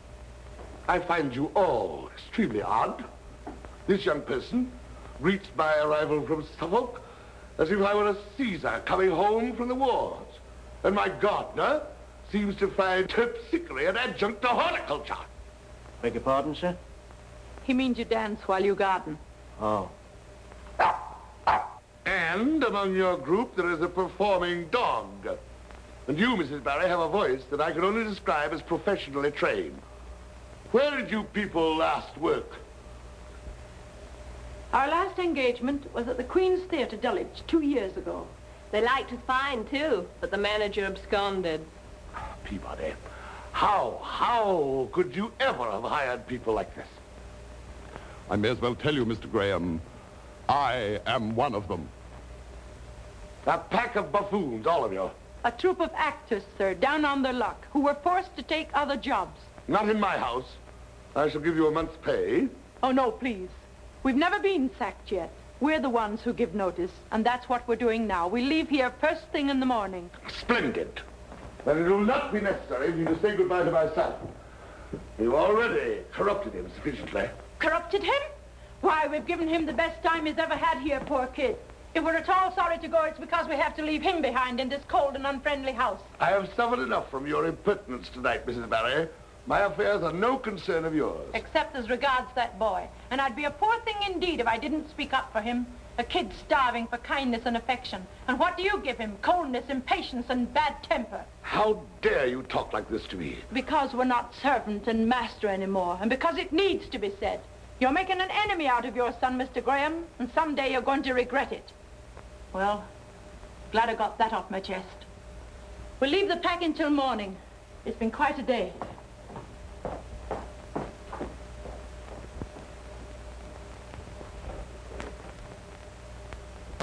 I find you all extremely odd. This young person greets my arrival from Suffolk as if I were a Caesar coming home from the wars. And my gardener seems to find terpsichore an adjunct to horticulture. Beg your pardon, sir? He means you dance while you garden. Oh. And among your group there is a performing dog. And you, Mrs. Barry, have a voice that I can only describe as professionally trained. Where did you people last work? Our last engagement was at the Queen's Theatre, Dulwich, 2 years ago. They liked us fine, too, but the manager absconded. Peabody, how could you ever have hired people like this? I may as well tell you, Mr. Graham, I am one of them. A pack of buffoons, all of you. A troupe of actors, sir, down on their luck, who were forced to take other jobs. Not in my house. I shall give you a month's pay. Oh, no, please. We've never been sacked yet. We're the ones who give notice, and that's what we're doing now. We leave here first thing in the morning. Splendid. Then it will not be necessary for you to say goodbye to my son. You've already corrupted him sufficiently. Corrupted him? Why, we've given him the best time he's ever had here, poor kid. If we're at all sorry to go, it's because we have to leave him behind in this cold and unfriendly house. I have suffered enough from your impertinence tonight, Mrs. Barry. My affairs are no concern of yours. Except as regards that boy. And I'd be a poor thing indeed if I didn't speak up for him. A kid starving for kindness and affection. And what do you give him? Coldness, impatience, and bad temper. How dare you talk like this to me? Because we're not servant and master anymore, and because it needs to be said. You're making an enemy out of your son, Mr. Graham, and someday you're going to regret it. Well, glad I got that off my chest. We'll leave the packing till morning. It's been quite a day.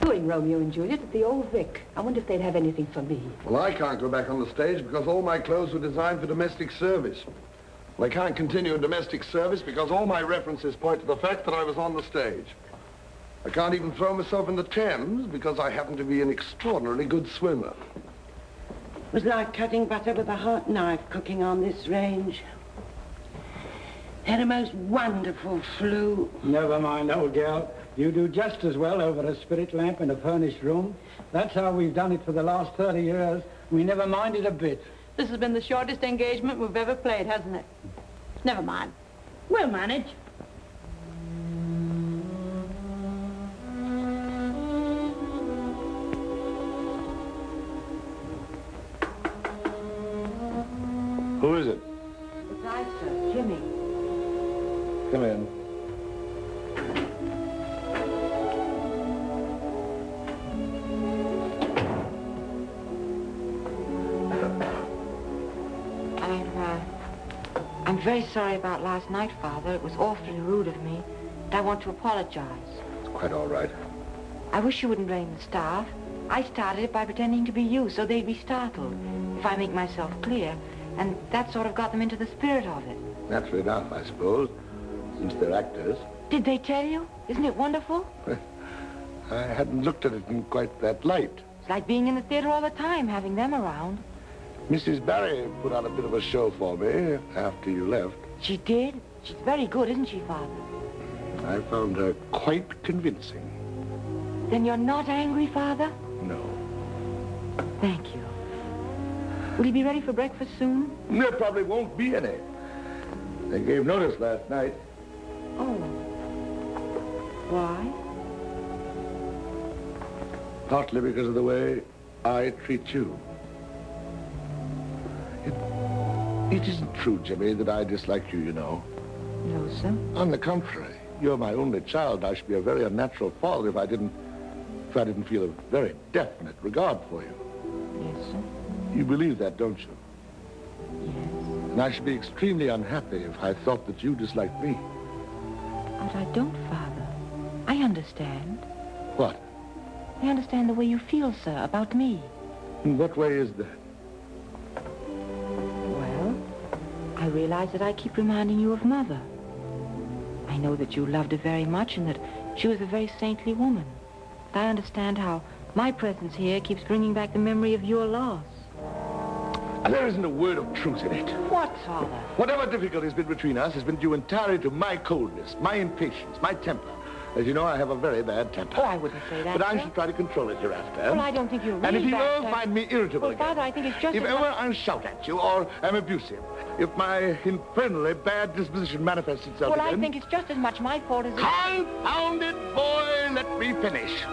Doing Romeo and Juliet at the Old Vic. I wonder if they'd have anything for me. Well, I can't go back on the stage because all my clothes were designed for domestic service. Well, I can't continue in domestic service because all my references point to the fact that I was on the stage. I can't even throw myself in the Thames because I happen to be an extraordinarily good swimmer. It was like cutting butter with a hot knife cooking on this range. Had a most wonderful flu. Never mind, old gal. You do just as well over a spirit lamp in a furnished room. That's how we've done it for the last 30 years. We never minded a bit. This has been the shortest engagement we've ever played, hasn't it? Never mind. We'll manage. Who is it? It's I, sir. Jimmy. Come in. I'm very sorry about last night, Father. It was awfully rude of me. And I want to apologize. It's quite all right. I wish you wouldn't blame the staff. I started it by pretending to be you, so they'd be startled, if I make myself clear. And that sort of got them into the spirit of it. Naturally enough, I suppose, since they're actors. Did they tell you? Isn't it wonderful? I hadn't looked at it in quite that light. It's like being in the theater all the time, having them around. Mrs. Barry put on a bit of a show for me after you left. She did? She's very good, isn't she, Father? I found her quite convincing. Then you're not angry, Father? No. Thank you. Will you be ready for breakfast soon? There probably won't be any. They gave notice last night. Oh. Why? Partly because of the way I treat you. It isn't true, Jimmy, that I dislike you, you know. No, sir. On the contrary, you're my only child. I should be a very unnatural father if I didn't feel a very definite regard for you. Yes, sir. You believe that, don't you? Yes. And I should be extremely unhappy if I thought that you disliked me. But I don't, Father. I understand. What? I understand the way you feel, sir, about me. In what way is that? Well, I realize that I keep reminding you of Mother. I know that you loved her very much and that she was a very saintly woman. But I understand how my presence here keeps bringing back the memory of your loss. And there isn't a word of truth in it. What, Father? Whatever difficulty has been between us has been due entirely to my coldness, my impatience, my temper. As you know, I have a very bad temper. Oh, I wouldn't say that, But I sir. shall try to control it hereafter. Well, I don't think you're really And if you bad, ever sir. find me irritable Well, again, Father, I think it's just if as ever much... I shout at you or am abusive, if my infernally bad disposition manifests itself Well, again... I think it's just as much my fault as... Confound it, boy! Let me finish.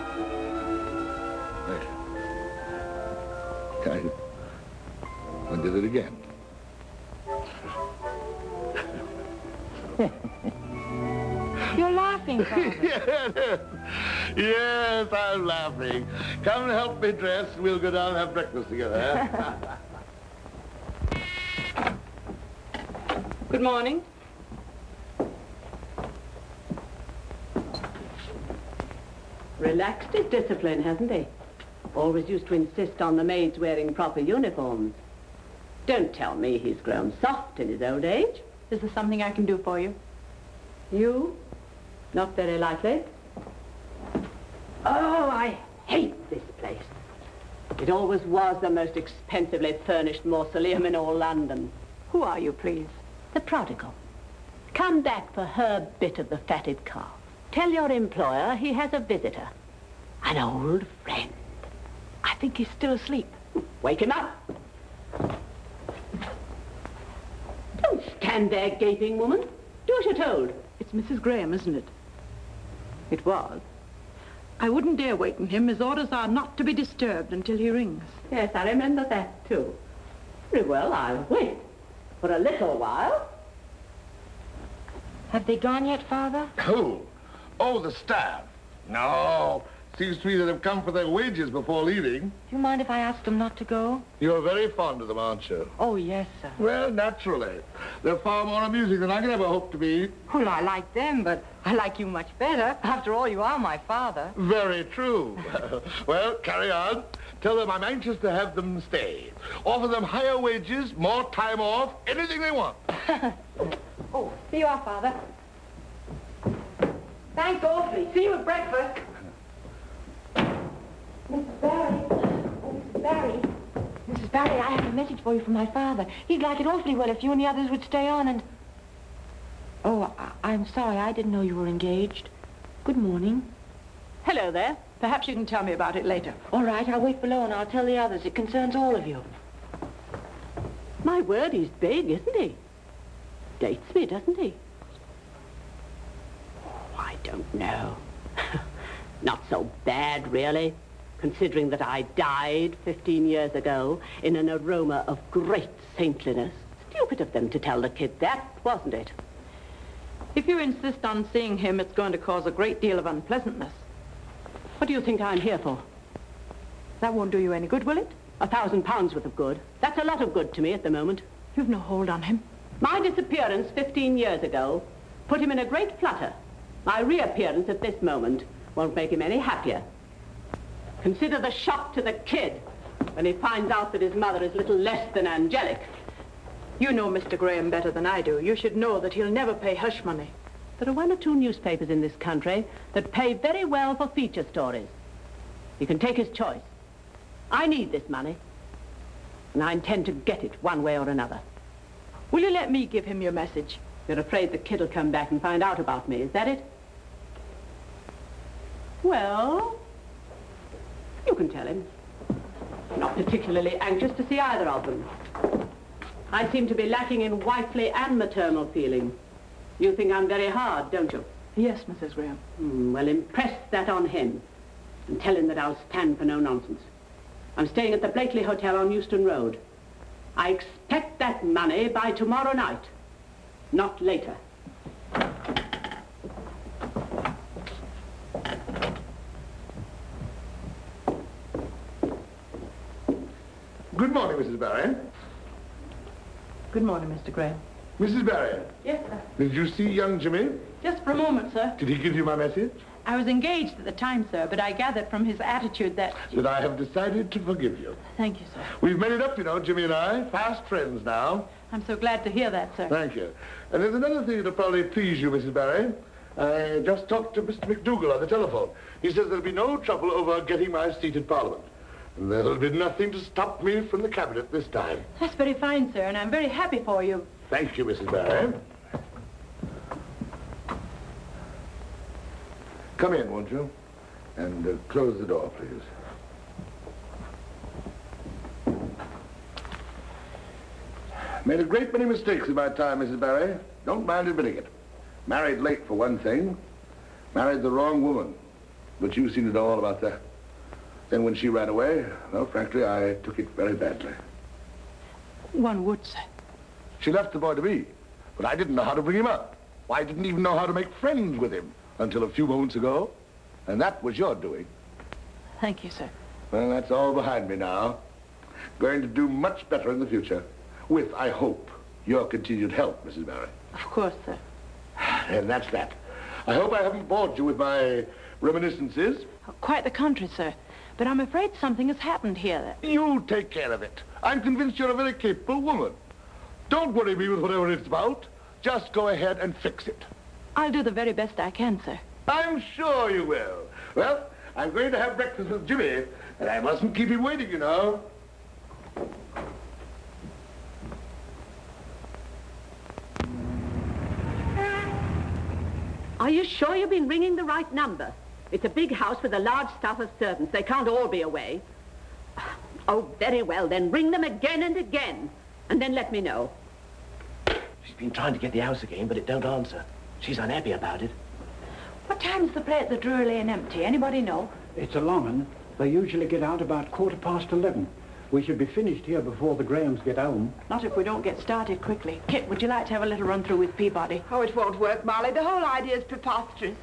I did it again. You're laughing, Father. Yes, I'm laughing. Come and help me dress. We'll go down and have breakfast together. Good morning. Relaxed his discipline, hasn't he? Always used to insist on the maids wearing proper uniforms. Don't tell me he's grown soft in his old age. Is there something I can do for you? You? Not very likely. Oh, I hate this place. It always was the most expensively furnished mausoleum in all London. Who are you, please? The prodigal. Come back for her bit of the fatted calf. Tell your employer he has a visitor. An old friend. I think he's still asleep. Wake him up. Don't stand there gaping, woman. Do as you're told. It's Mrs. Graham, isn't it? It was. I wouldn't dare waken him. His orders are not to be disturbed until he rings. Yes, I remember that, too. Very well, I'll wait. For a little while. Have they gone yet, Father? Who? Oh, the staff. No. Seems to me that they've come for their wages before leaving. Do you mind if I ask them not to go? You're very fond of them, aren't you? Oh, yes, sir. Well, naturally. They're far more amusing than I could ever hope to be. Well, I like them, but I like you much better. After all, you are my father. Very true. Well, carry on. Tell them I'm anxious to have them stay. Offer them higher wages, more time off, anything they want. Oh, here you are, Father. Thanks awfully. See you at breakfast. Mrs. Barry. Oh, Mrs. Barry. Mrs. Barry, I have a message for you from my father. He'd like it awfully well if you and the others would stay on and... Oh, I'm sorry. I didn't know you were engaged. Good morning. Hello there. Perhaps you can tell me about it later. All right, I'll wait below and I'll tell the others. It concerns all of you. My word, he's big, isn't he? Dates me, doesn't he? Oh, I don't know. Not so bad, really, considering that I died 15 years ago in an aroma of great saintliness. Stupid of them to tell the kid that, wasn't it? If you insist on seeing him, it's going to cause a great deal of unpleasantness. What do you think I'm here for? That won't do you any good, will it? £1,000 worth of good. That's a lot of good to me at the moment. You've no hold on him. My disappearance 15 years ago put him in a great flutter. My reappearance at this moment won't make him any happier. Consider the shock to the kid when he finds out that his mother is little less than angelic. You know Mr. Graham better than I do. You should know that he'll never pay hush money. There are 1 or 2 newspapers in this country that pay very well for feature stories. He can take his choice. I need this money, and I intend to get it one way or another. Will you let me give him your message? You're afraid the kid will come back and find out about me, is that it? Well, you can tell him. I'm not particularly anxious to see either of them. I seem to be lacking in wifely and maternal feeling. You think I'm very hard, don't you? Yes, Mrs. Graham. Well, impress that on him and tell him that I'll stand for no nonsense. I'm staying at the Blakely Hotel on Euston Road. I expect that money by tomorrow night, not later. Good morning, Mrs. Barrett. Good morning, Mr. Graham. Mrs. Barrett. Yes, sir. Did you see young Jimmy? Just for a moment, sir. Did he give you my message? I was engaged at the time, sir, but I gathered from his attitude that... That I have decided to forgive you. Thank you, sir. We've made it up, you know, Jimmy and I. Fast friends now. I'm so glad to hear that, sir. Thank you. And there's another thing that'll probably please you, Mrs. Barry. I just talked to Mr. McDougal on the telephone. He says there'll be no trouble over getting my seat in Parliament. And there'll be nothing to stop me from the Cabinet this time. That's very fine, sir, and I'm very happy for you. Thank you, Mrs. Barry. Come in, won't you? And close the door, please. Made a great many mistakes in my time, Mrs. Barry. Don't mind admitting it. Married late, for one thing. Married the wrong woman. But you've seen it all about that. Then when she ran away, well, frankly, I took it very badly. One would, sir. She left the boy to me, but I didn't know how to bring him up. I didn't even know how to make friends with him until a few moments ago. And that was your doing. Thank you, sir. Well, that's all behind me now. Going to do much better in the future. With, I hope, your continued help, Mrs. Barry. Of course, sir. And that's that. I hope I haven't bored you with my reminiscences. Quite the contrary, sir. But I'm afraid something has happened here. You take care of it. I'm convinced you're a very capable woman. Don't worry me with whatever it's about. Just go ahead and fix it. I'll do the very best I can, sir. I'm sure you will. Well, I'm going to have breakfast with Jimmy, and I mustn't keep him waiting, you know. Are you sure you've been ringing the right number? It's a big house with a large staff of servants. They can't all be away. Oh, very well, then ring them again and again, and then let me know. She's been trying to get the house again, but it don't answer. She's unhappy about it. What time's the play at the Drury Lane empty? Anybody know? It's a long one. They usually get out about 11:15. We should be finished here before the Grahams get home. Not if we don't get started quickly. Kit, would you like to have a little run-through with Peabody? Oh, it won't work, Molly. The whole idea is preposterous.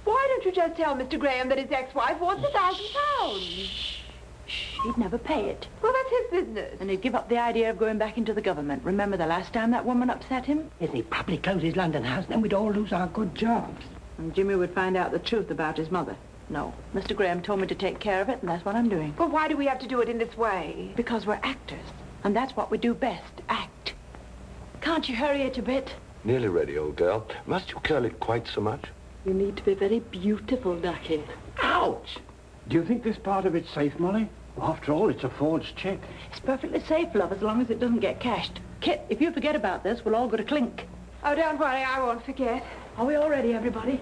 Why don't you just tell Mr. Graham that his ex-wife wants £1,000? He'd never pay it. Well, that's his business. And he'd give up the idea of going back into the government. Remember the last time that woman upset him? If he probably closed his London house, then we'd all lose our good jobs. And Jimmy would find out the truth about his mother. No, Mr. Graham told me to take care of it, and that's what I'm doing. But why do we have to do it in this way? Because we're actors, and that's what we do best, act. Can't you hurry it a bit? Nearly ready, old girl. Must you curl it quite so much? You need to be very beautiful, Ducky. Ouch! Do you think this part of it's safe, Molly? After all, it's a forged check. It's perfectly safe, love, as long as it doesn't get cashed. Kit, if you forget about this, we'll all go to clink. Oh, don't worry, I won't forget. Are we all ready, everybody?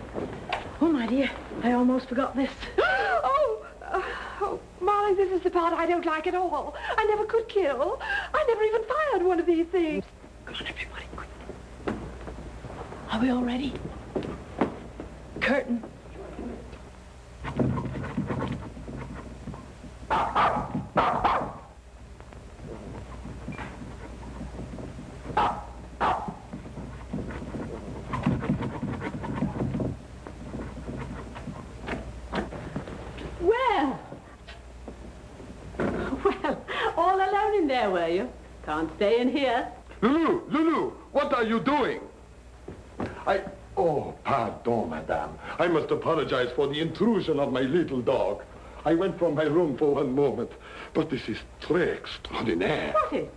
Oh, my dear, I almost forgot this. Oh, Molly, this is the part I don't like at all. I never could kill. I never even fired one of these things. Come on, everybody, quick. Are we all ready? Curtain. Well, all alone in there, were you? Can't stay in here. Lulu, what are you doing? Oh, pardon, madame. I must apologize for the intrusion of my little dog. I went from my room for one moment, but this is très extraordinaire. What is?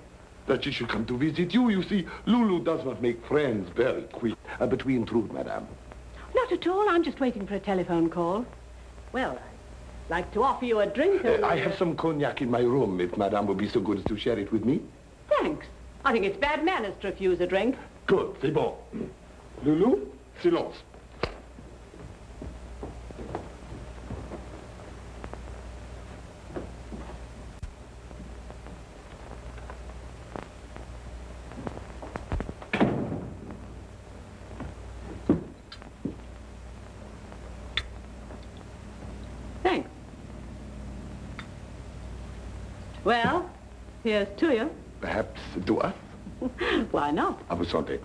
That she should come to visit you. You see, Lulu does not make friends very quick. But we intrude, madame. Not at all. I'm just waiting for a telephone call. Well, I'd like to offer you a drink. I have some cognac in my room, if madame would be so good as to share it with me. Thanks. I think it's bad manners to refuse a drink. Good, c'est bon. Lulu, silence. Thanks. Well, here's to you. Perhaps to us? Why not? À vous santé.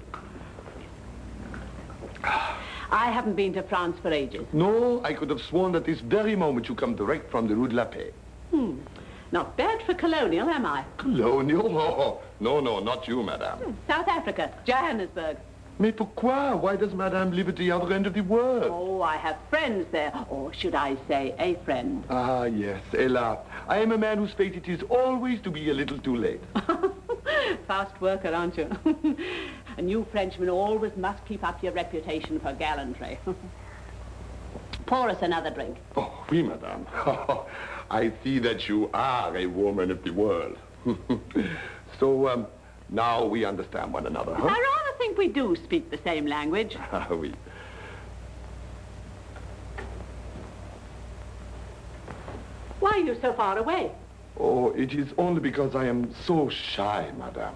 I haven't been to France for ages. No, I could have sworn that this very moment you come direct from the Rue de la Paix. Not bad for colonial, am I? Colonial? Oh, no, not you, madame. South Africa, Johannesburg. Mais pourquoi? Why does madame live at the other end of the world? Oh, I have friends there. Or should I say, a friend. Ah, yes, Ella. I am a man whose fate it is always to be a little too late. Fast worker, aren't you? And you Frenchmen always must keep up your reputation for gallantry. Pour us another drink. Oh, oui, madame. I see that you are a woman of the world. So, now we understand one another, huh? I rather think we do speak the same language. Ah, oui. Why are you so far away? Oh, it is only because I am so shy, madame.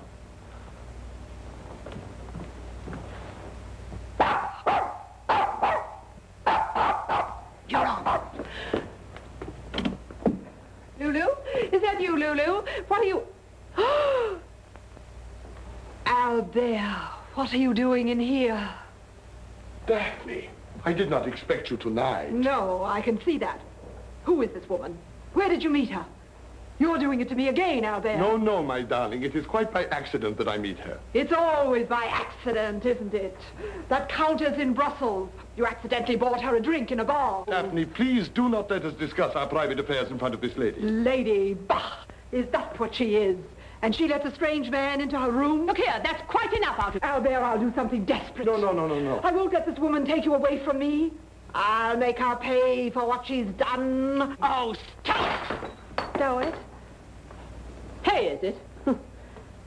You're on. Lulu? Is that you, Lulu? What are you... Albert, what are you doing in here? Daphne, I did not expect you tonight. No, I can see that. Who is this woman? Where did you meet her? You're doing it to me again, Albert. No, my darling. It is quite by accident that I meet her. It's always by accident, isn't it? That countess in Brussels. You accidentally bought her a drink in a bar. Daphne, please do not let us discuss our private affairs in front of this lady. Lady, bah! Is that what she is? And she lets a strange man into her room? Look here, that's quite enough out of... Albert, I'll do something desperate. No. I won't let this woman take you away from me. I'll make her pay for what she's done. Oh, stop! Do it. Hey, is it?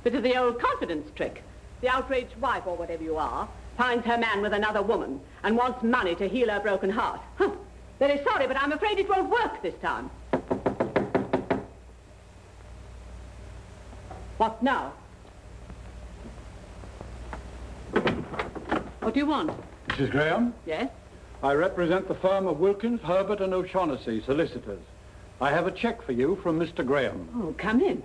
Bit of the old confidence trick. The outraged wife, or whatever you are, finds her man with another woman and wants money to heal her broken heart. Very sorry, but I'm afraid it won't work this time. What now? What do you want? Mrs. Graham? Yes? I represent the firm of Wilkins, Herbert and O'Shaughnessy, solicitors. I have a cheque for you from Mr. Graham. Oh, come in.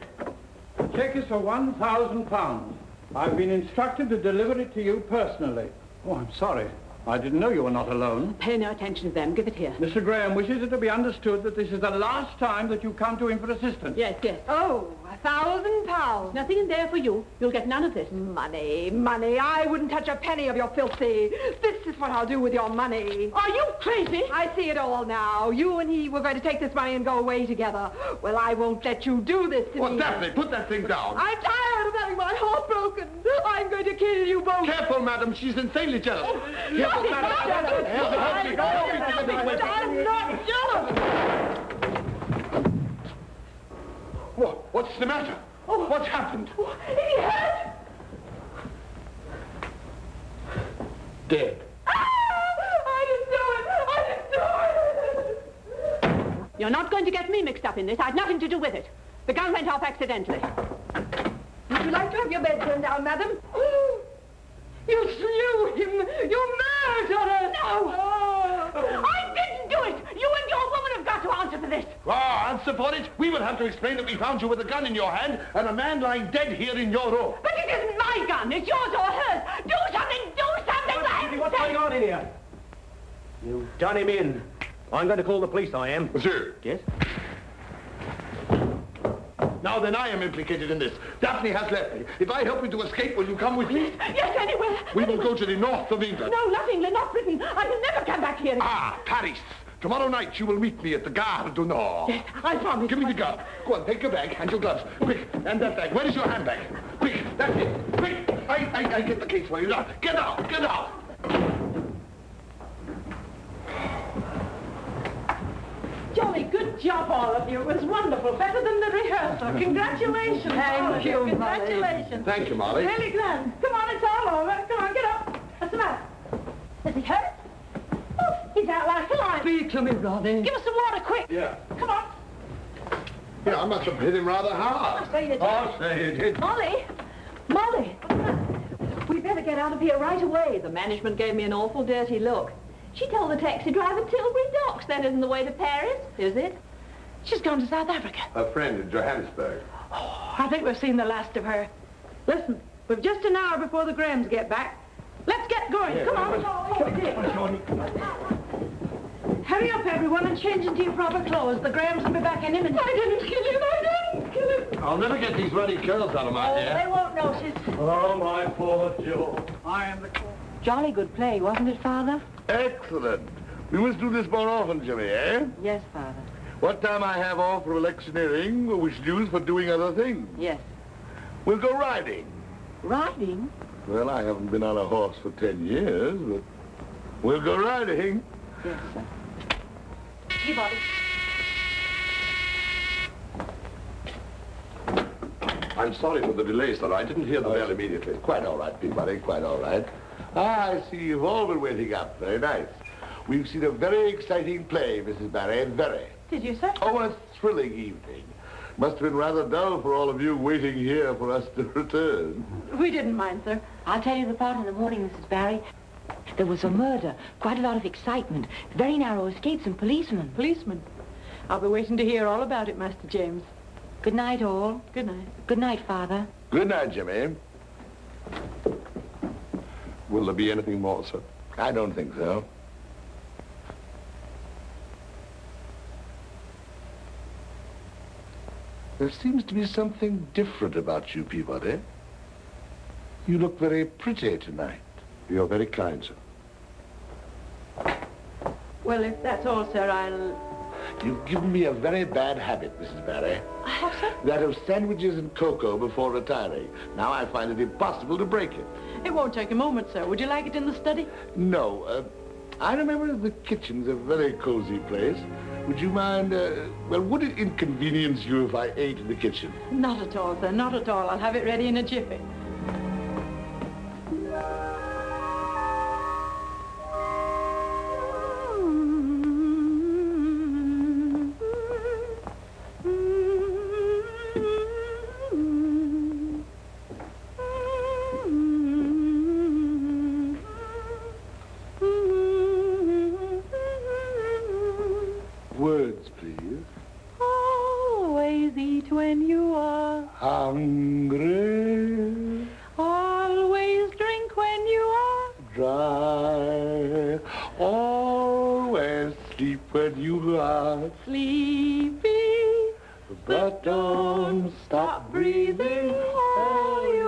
The cheque is for £1,000. I've been instructed to deliver it to you personally. Oh, I'm sorry. I didn't know you were not alone. Pay no attention to them. Give it here. Mr. Graham wishes it to be understood that this is the last time that you come to him for assistance. Yes, yes. Oh, £1,000. Nothing in there for you. You'll get none of this. Money, money. I wouldn't touch a penny of your filthy. This is what I'll do with your money. Are you crazy? I see it all now. You and he were going to take this money and go away together. Well, I won't let you do this to me. Well, Daphne, put that thing down. I'm tired of having my heart broken. I'm going to kill you both. Careful, madam. She's insanely jealous. I'm not jealous. What's the matter? What's happened? He hurt. Dead. I didn't do it. You're not going to get me mixed up in this. I had nothing to do with it. The gun went off accidentally. Would you like to have your bed turned down, madam? You slew him! You murderer! No! I didn't do it! You and your woman have got to answer for this! Answer for it? We will have to explain that we found you with a gun in your hand and a man lying dead here in your room. But it isn't my gun! It's yours or hers! Do something! Do something! What's going on in here? You've done him in. I'm going to call the police, I am. Monsieur. Yes? Now then, I am implicated in this. Daphne has left me. If I help you to escape, will you come with me? Yes, anywhere. We will go to the north of England. No, not England, not Britain. I will never come back here. Paris. Tomorrow night you will meet me at the Gare du Nord. Yes, I promise. Give me the gun. Go on, take your bag and your gloves. Quick, and that bag. Where is your handbag? Quick, that's it. Quick. I get the case for you. Now, get out, get out. Jolly good job, all of you. It was wonderful. Better than the rehearsal. Congratulations. Thank you, Molly. Congratulations. Thank you, Molly. Really grand. Come on, it's all over. Come on, get up. What's the matter? Is he hurt? Oh, he's out like a lion. Speak to me, Roddy. Give us some water, quick. Yeah. Come on. Yeah, I must have hit him rather hard. I say you did. I'll say you did. Molly! Molly! We better get out of here right away. The management gave me an awful dirty look. She told the taxi driver Tilbury Docks. That isn't the way to Paris, is it? She's gone to South Africa. A friend in Johannesburg. Oh, I think we've seen the last of her. Listen, we've just an hour before the Grahams get back. Let's get going. Come on. Hurry up, everyone, and change into your proper clothes. The Grahams will be back any minute. I didn't kill him. I didn't kill him. I'll never get these ruddy curls out of my hair. They won't notice. Oh, my poor Joe. I am the... Jolly good play, wasn't it, Father? Excellent. We must do this more often, Jimmy, eh? Yes, Father. What time I have off for electioneering, we should use for doing other things. Yes. We'll go riding. Riding? Well, I haven't been on a horse for 10 years, but we'll go riding. Yes, sir. Peabody. I'm sorry for the delay, sir. I didn't hear the bell immediately. Quite all right, Peabody, quite all right. I see you've all been waiting up. Very nice. We've seen a very exciting play, Mrs. Barrett, very. Did you, sir? Oh, a thrilling evening. Must have been rather dull for all of you waiting here for us to return. We didn't mind, sir. I'll tell you the part in the morning, Mrs. Barry. There was a murder, quite a lot of excitement, very narrow escapes and policemen. Policemen? I'll be waiting to hear all about it, Master James. Good night, all. Good night. Good night, Father. Good night, Jimmy. Will there be anything more, sir? I don't think so. There seems to be something different about you, Peabody. You look very pretty tonight. You're very kind, sir. Well, if that's all, sir, I'll... You've given me a very bad habit, Mrs. Barry. I have, sir? That of sandwiches and cocoa before retiring. Now I find it impossible to break it. It won't take a moment, sir. Would you like it in the study? No. I remember the kitchen's a very cozy place. Would you mind, well, would it inconvenience you if I ate in the kitchen? Not at all, sir. Not at all. I'll have it ready in a jiffy. eat when you are hungry. Always drink when you are Dry. Always sleep when you are sleepy. but don't stop breathing. Oh, you